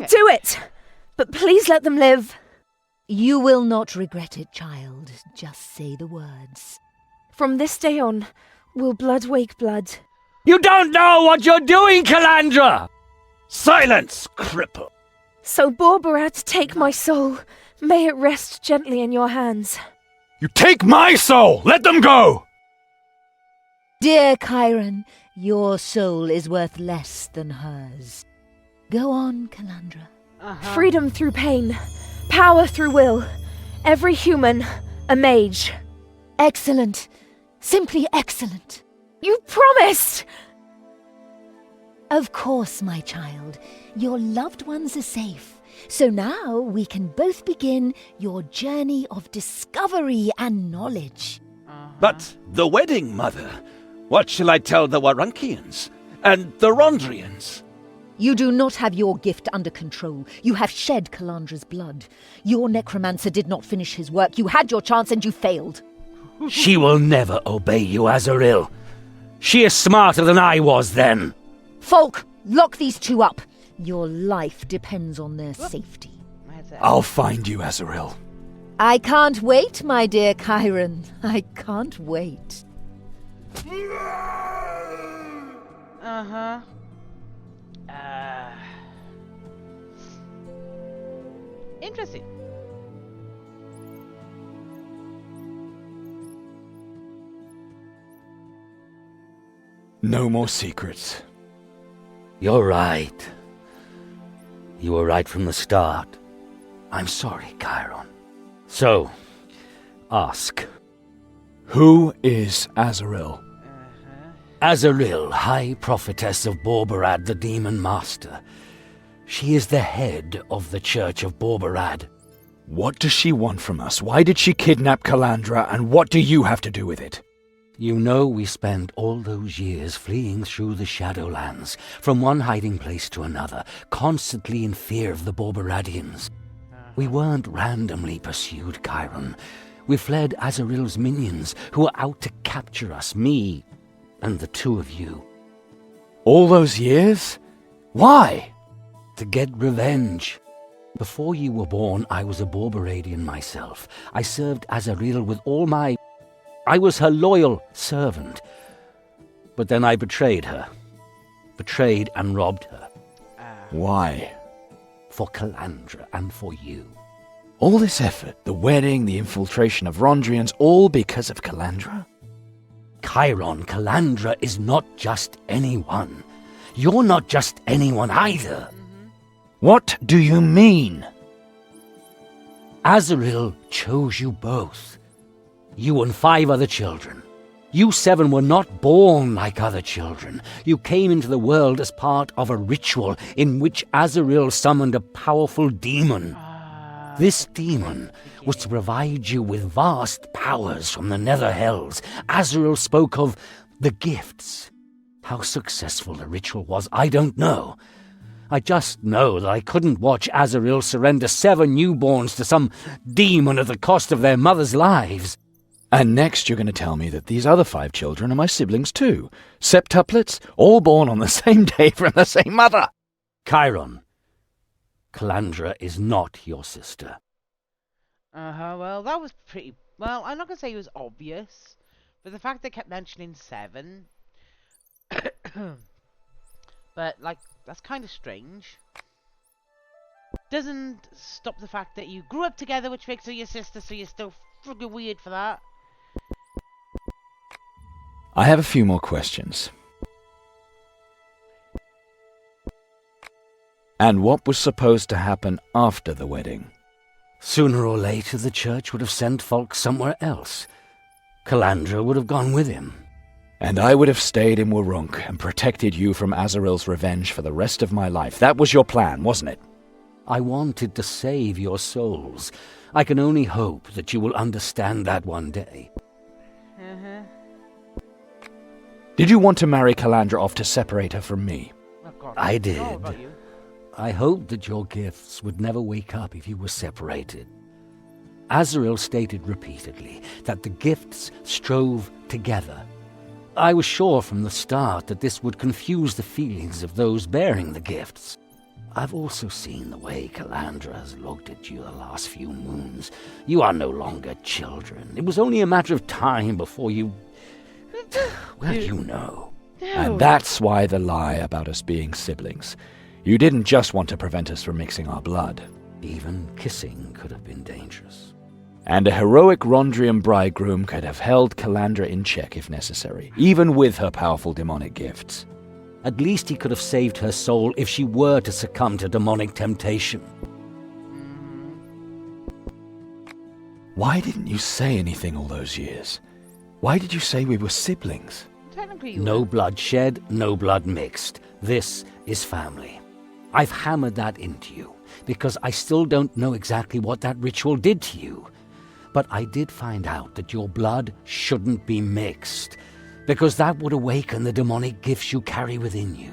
I'll do it! But please let them live. You will not regret it, child. Just say the words. From this day on, will blood wake blood? You don't know what you're doing, Calandra! Silence, cripple! So Borbarat, take my soul. May it rest gently in your hands. You take my soul! Let them go! Dear Chiron, your soul is worth less than hers. Go on, Calandra. Freedom through pain, power through will. Every human, a mage. Excellent. Simply excellent. You promised! Of course, my child. Your loved ones are safe. So now we can both begin your journey of discovery and knowledge. But the wedding, Mother. What shall I tell the Warunkians? And the Rondrians? You do not have your gift under control. You have shed Calandra's blood. Your necromancer did not finish his work. You had your chance and you failed. She will never obey you, Azaril. She is smarter than I was then. Folk, lock these two up. Your life depends on their safety. I'll find you, Azaril. I can't wait, my dear Chiron. I can't wait. Interesting. No more secrets. You're right. You were right from the start. I'm sorry, Chiron. So, ask. Who is Azaril? Azaril, High Prophetess of Borbarad, the Demon Master. She is the head of the Church of Borbarad. What does she want from us? Why did she kidnap Calandra, and what do you have to do with it? You know we spent all those years fleeing through the Shadowlands, from one hiding place to another, constantly in fear of the Borbaradians. We weren't randomly pursued, Chiron. We fled Azaril's minions, who were out to capture us, me and the two of you. All those years? Why? To get revenge. Before you were born, I was a Borbaradian myself. I served Azaril with all my... I was her loyal servant. But then I betrayed her. Betrayed and robbed her. Why? For Calandra and for you. All this effort, the wedding, the infiltration of Rondrians, all because of Calandra? Chiron, Calandra is not just anyone. You're not just anyone either. What do you mean? Azrael chose you both. You and 5 other children. You 7 were not born like other children. You came into the world as part of a ritual in which Azrael summoned a powerful demon. This demon was to provide you with vast powers from the nether hells. Azrael spoke of the gifts. How successful the ritual was, I don't know. I just know that I couldn't watch Azrael surrender 7 newborns to some demon at the cost of their mothers' lives. And next you're going to tell me that these other 5 children are my siblings too. Septuplets, all born on the same day from the same mother. Chiron, Calandra is not your sister. Well, that was pretty... Well, I'm not going to say it was obvious, but the fact they kept mentioning 7... but, like, that's kind of strange. Doesn't stop the fact that you grew up together, which makes her your sister, so you're still friggin' weird for that. I have a few more questions. And what was supposed to happen after the wedding? Sooner or later, the church would have sent folk somewhere else. Calandra would have gone with him. And I would have stayed in Wurrunk and protected you from Azrael's revenge for the rest of my life. That was your plan, wasn't it? I wanted to save your souls. I can only hope that you will understand that one day. Did you want to marry Calandra off to separate her from me? Oh, God, I did. know about you. I hoped that your gifts would never wake up if you were separated. Azrael stated repeatedly that the gifts strove together. I was sure from the start that this would confuse the feelings of those bearing the gifts. I've also seen the way Calandra has looked at you the last few moons. You are no longer children. It was only a matter of time before you... Well, you know. And that's why the lie about us being siblings. You didn't just want to prevent us from mixing our blood. Even kissing could have been dangerous. And a heroic Rondrian bridegroom could have held Calandra in check if necessary, even with her powerful demonic gifts. At least he could have saved her soul if she were to succumb to demonic temptation. Why didn't you say anything all those years? Why did you say we were siblings? Technically you No were. blood shed, no blood mixed. This is family. I've hammered that into you, because I still don't know exactly what that ritual did to you. But I did find out that your blood shouldn't be mixed, because that would awaken the demonic gifts you carry within you.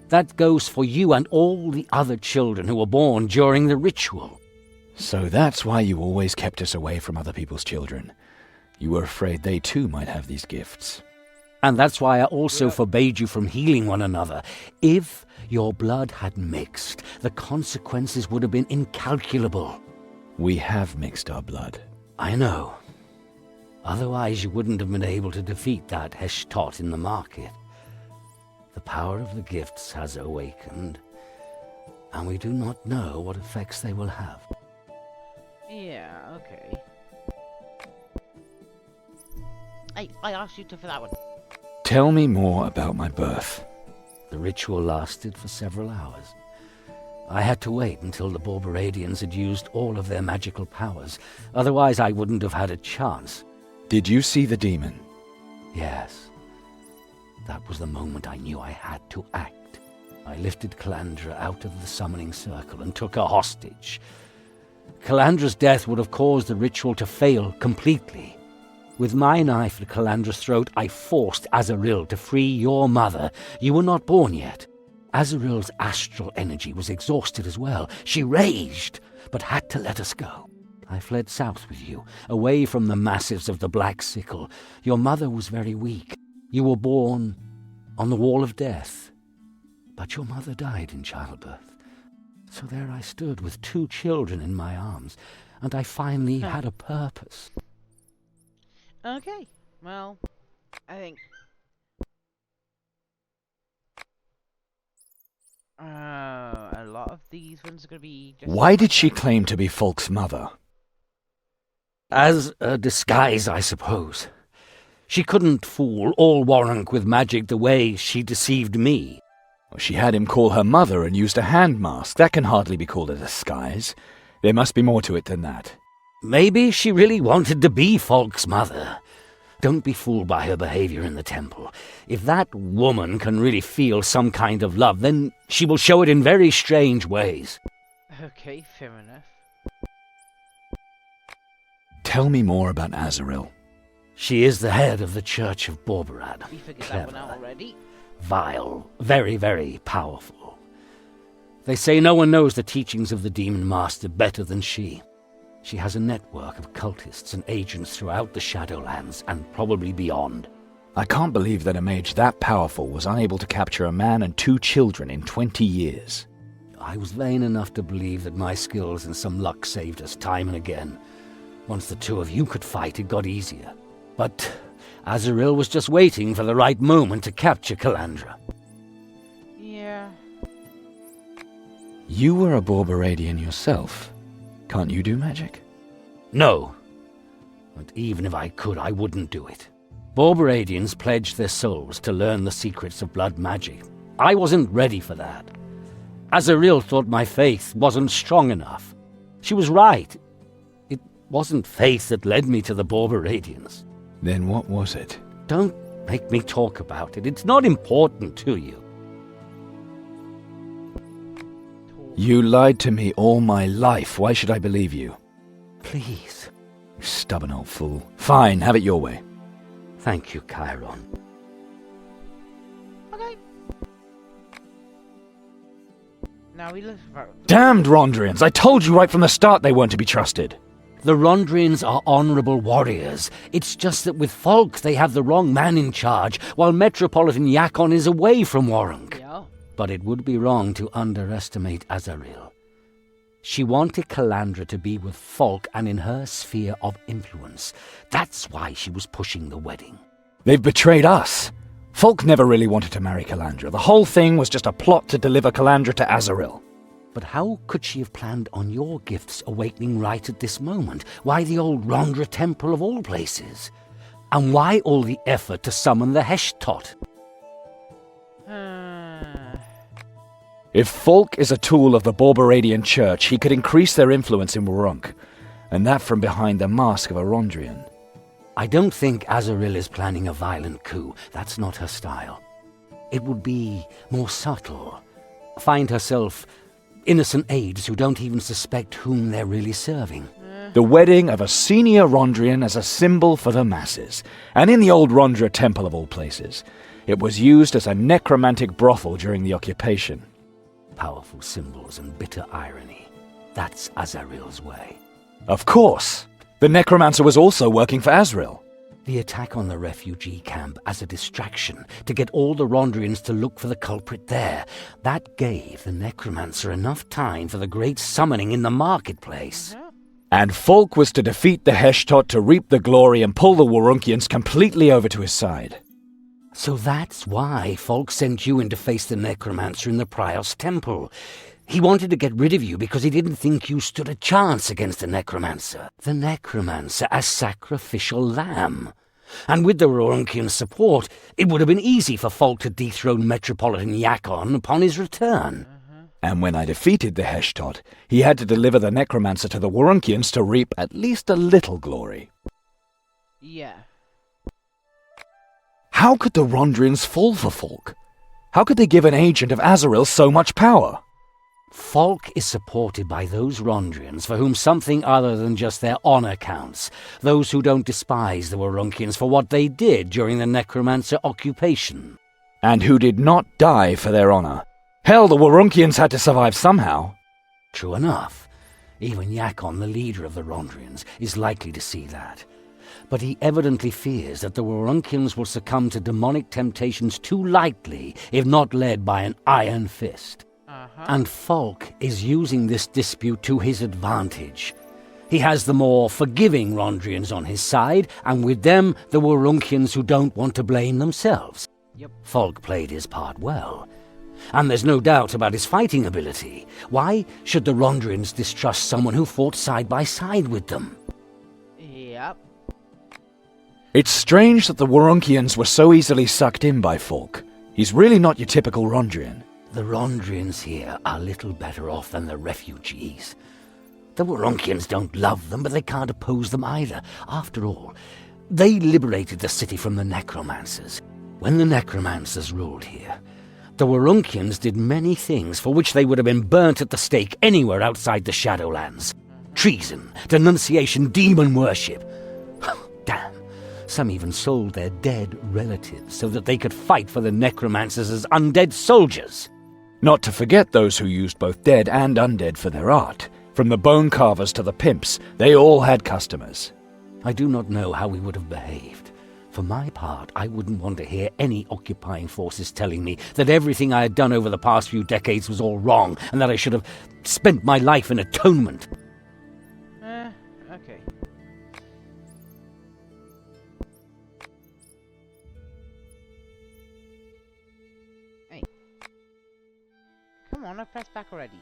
That goes for you and all the other children who were born during the ritual. So that's why you always kept us away from other people's children. You were afraid they too might have these gifts. And that's why I also forbade you from healing one another. If your blood had mixed, the consequences would have been incalculable. We have mixed our blood. I know. Otherwise you wouldn't have been able to defeat that Heshtot in the market. The power of the gifts has awakened, and we do not know what effects they will have. Yeah, okay. Hey, I asked you to for that one. Tell me more about my birth. The ritual lasted for several hours. I had to wait until the Borberadians had used all of their magical powers. Otherwise I wouldn't have had a chance. Did you see the demon? Yes. That was the moment I knew I had to act. I lifted Calandra out of the summoning circle and took her hostage. Calandra's death would have caused the ritual to fail completely. With my knife at Calandra's throat, I forced Azrael to free your mother. You were not born yet. Azrael's astral energy was exhausted as well. She raged, but had to let us go. I fled south with you, away from the massives of the Black Sickle. Your mother was very weak. You were born on the wall of death. But your mother died in childbirth. So there I stood with 2 children in my arms, and I finally had a purpose. Okay, well, I think... a lot of these ones are going to be just... Why did she claim to be Folk's mother? As a disguise, I suppose. She couldn't fool all Warrunk with magic the way she deceived me. She had him call her mother and used a hand mask. That can hardly be called a disguise. There must be more to it than that. Maybe she really wanted to be Falk's mother. Don't be fooled by her behavior in the temple. If that woman can really feel some kind of love, then she will show it in very strange ways. Okay, fair enough. Tell me more about Azaril. She is the head of the Church of Borberad. We figured that one out already. Vile, very, very powerful. They say no one knows the teachings of the Demon Master better than she. She has a network of cultists and agents throughout the Shadowlands and probably beyond. I can't believe that a mage that powerful was unable to capture a man and 2 children in 20 years. I was vain enough to believe that my skills and some luck saved us time and again. Once the 2 of you could fight, it got easier. But Azaril was just waiting for the right moment to capture Calandra. Yeah. You were a Borberadian yourself. Can't you do magic? No. But even if I could, I wouldn't do it. Borberadians pledged their souls to learn the secrets of blood magic. I wasn't ready for that. Azaril thought my faith wasn't strong enough. She was right. It wasn't faith that led me to the Borberadians. Then what was it? Don't make me talk about it. It's not important to you. You lied to me all my life. Why should I believe you? Please. You stubborn old fool. Fine, have it your way. Thank you, Chiron. Okay. Now we look for... Damned Rondrians! I told you right from the start they weren't to be trusted. The Rondrians are honorable warriors. It's just that with Falk they have the wrong man in charge, while Metropolitan Yakon is away from Warunk. Yeah. But it would be wrong to underestimate Azaril. She wanted Calandra to be with Falk and in her sphere of influence. That's why she was pushing the wedding. They've betrayed us. Falk never really wanted to marry Calandra. The whole thing was just a plot to deliver Calandra to Azaril. But how could she have planned on your gifts awakening right at this moment? Why the old Rondra temple of all places? And why all the effort to summon the Heshtot? If Falk is a tool of the Borberadian Church, he could increase their influence in Warunk, and that from behind the mask of a Rondrian. I don't think Azaril is planning a violent coup. That's not her style. It would be more subtle. Find herself innocent aides who don't even suspect whom they're really serving. The wedding of a senior Rondrian as a symbol for the masses, and in the old Rondra temple of all places. It was used as a necromantic brothel during the occupation. Powerful symbols and bitter irony. That's Azaril's way. Of course! The necromancer was also working for Azrael. The attack on the refugee camp as a distraction to get all the Rondrians to look for the culprit there. That gave the necromancer enough time for the great summoning in the marketplace. And Falk was to defeat the Heshtot to reap the glory and pull the Warunkians completely over to his side. So that's why Falk sent you in to face the necromancer in the Prios temple. He wanted to get rid of you because he didn't think you stood a chance against the necromancer. The necromancer as sacrificial lamb. And with the Warunkian support, it would have been easy for Falk to dethrone Metropolitan Yakon upon his return. And when I defeated the Heshtot, he had to deliver the necromancer to the Warunkians to reap at least a little glory. Yeah. How could the Rondrians fall for Falk? How could they give an agent of Azaril so much power? Falk is supported by those Rondrians for whom something other than just their honor counts, those who don't despise the Warunkians for what they did during the necromancer occupation. And who did not die for their honor. Hell, the Warunkians had to survive somehow. True enough. Even Yakon, the leader of the Rondrians, is likely to see that. But he evidently fears that the Warunkians will succumb to demonic temptations too lightly if not led by an iron fist. And Falk is using this dispute to his advantage. He has the more forgiving Rondrians on his side, and with them the Warunkians who don't want to blame themselves. Yep. Falk played his part well. And there's no doubt about his fighting ability. Why should the Rondrians distrust someone who fought side by side with them? Yep. It's strange that the Warunkians were so easily sucked in by Falk. He's really not your typical Rondrian. The Rondrians here are little better off than the refugees. The Warunkians don't love them, but they can't oppose them either. After all, they liberated the city from the necromancers. When the necromancers ruled here, the Warunkians did many things for which they would have been burnt at the stake anywhere outside the Shadowlands. Treason, denunciation, demon worship. Damn. Some even sold their dead relatives so that they could fight for the necromancers as undead soldiers. Not to forget those who used both dead and undead for their art. From the bone carvers to the pimps, they all had customers. I do not know how we would have behaved. For my part, I wouldn't want to hear any occupying forces telling me that everything I had done over the past few decades was all wrong, and that I should have spent my life in atonement. Okay. Hey. Come on, I pressed back already.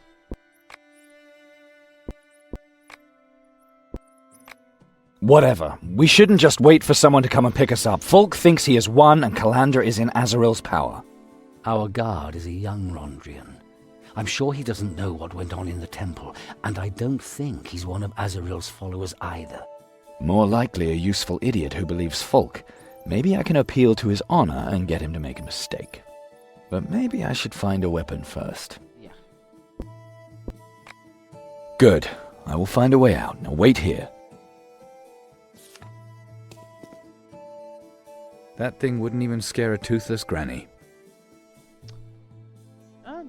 Whatever. We shouldn't just wait for someone to come and pick us up. Fulk thinks he has won and Calandra is in Azaril's power. Our guard is a young Rondrian. I'm sure he doesn't know what went on in the temple, and I don't think he's one of Azaril's followers either. More likely a useful idiot who believes Fulk. Maybe I can appeal to his honor and get him to make a mistake. But maybe I should find a weapon first. Yeah. Good. I will find a way out. Now wait here. That thing wouldn't even scare a toothless granny.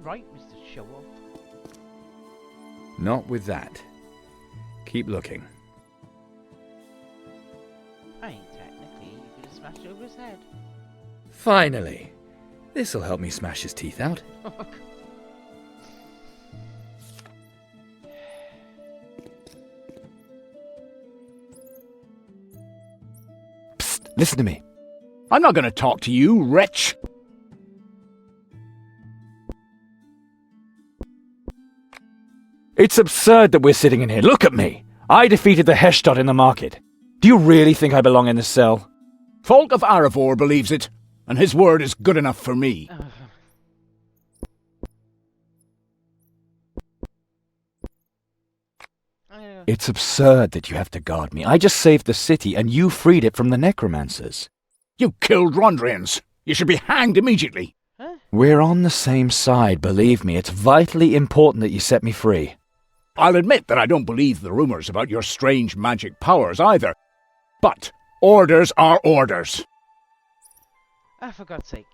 Right, Mr. Show-Off. Not with that. Keep looking. I mean, technically, you could have smashed over his head. Finally. This'll help me smash his teeth out. Psst, listen to me. I'm not going to talk to you, wretch. It's absurd that we're sitting in here. Look at me. I defeated the Heshtod in the market. Do you really think I belong in this cell? Folk of Aravor believes it, and his word is good enough for me. It's absurd that you have to guard me. I just saved the city, and you freed it from the necromancers. You killed Rondrians. You should be hanged immediately. We're on the same side, believe me. It's vitally important that you set me free. I'll admit that I don't believe the rumors about your strange magic powers either. But orders are orders. For God's sake.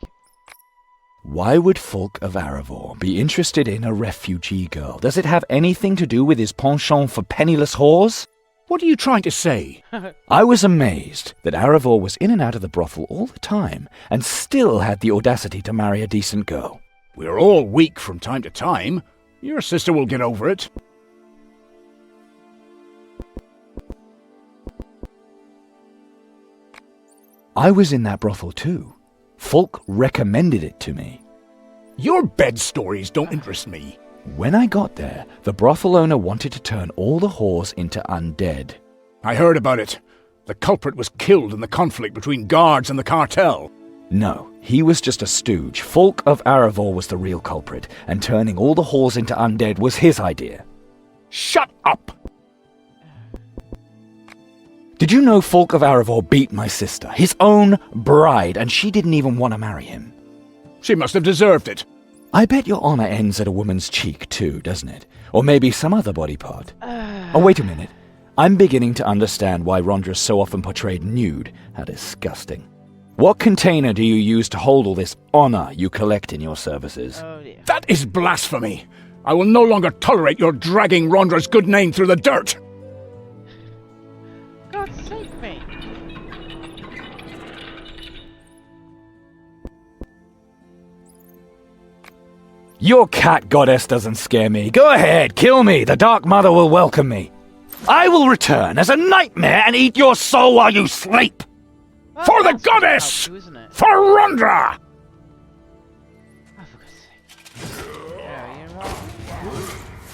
Why would Fulk of Aravor be interested in a refugee girl? Does it have anything to do with his penchant for penniless whores? What are you trying to say? I was amazed that Aravor was in and out of the brothel all the time, and still had the audacity to marry a decent girl. We're all weak from time to time. Your sister will get over it. I was in that brothel too. Fulk recommended it to me. Your bed stories don't interest me. When I got there, the brothel owner wanted to turn all the whores into undead. I heard about it. The culprit was killed in the conflict between guards and the cartel. No, he was just a stooge. Fulk of Aravor was the real culprit, and turning all the whores into undead was his idea. Shut up! Did you know Fulk of Aravor beat my sister, his own bride, and she didn't even want to marry him? She must have deserved it. I bet your honor ends at a woman's cheek too, doesn't it? Or maybe some other body part. Oh, wait a minute. I'm beginning to understand why Rondra's so often portrayed nude. How disgusting. What container do you use to hold all this honor you collect in your services? Oh dear. That is blasphemy. I will no longer tolerate your dragging Rondra's good name through the dirt. God's sake, mate. Your cat goddess doesn't scare me. Go ahead, kill me. The Dark Mother will welcome me. I will return as a nightmare and eat your soul while you sleep. Well, For the that's gonna goddess! help you, isn't it? For Rondra! Oh, for God's sake. Yeah, you know what?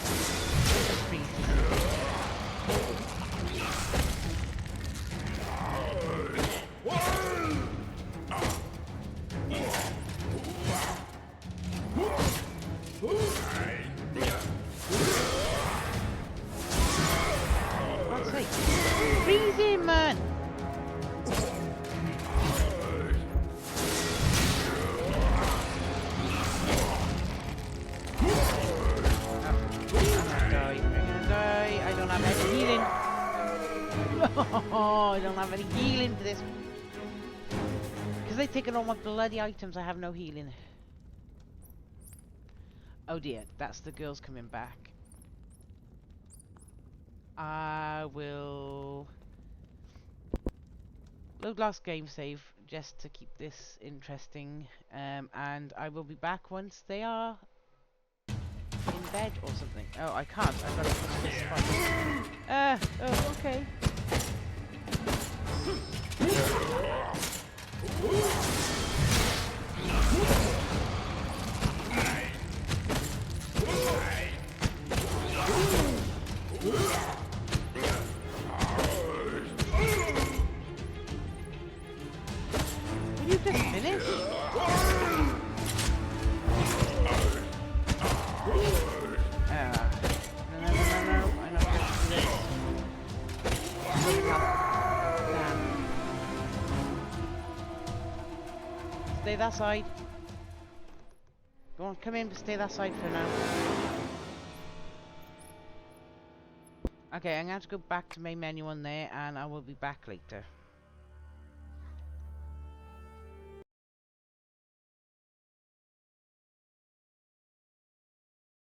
freeze him, man! I don't have any healing. I don't have any healing for this. Because they've taken all my bloody items, I have no healing. Oh dear, that's the girls coming back. I will load last game save just to keep this interesting. And I will be back once they are in bed or something. Oh, I can't. I've got to put this spot. Oh, okay. Will you just finish? Stay that side. Go on, come in, but stay that side for now. Okay, I'm going to have to go back to main menu on there, and I will be back later.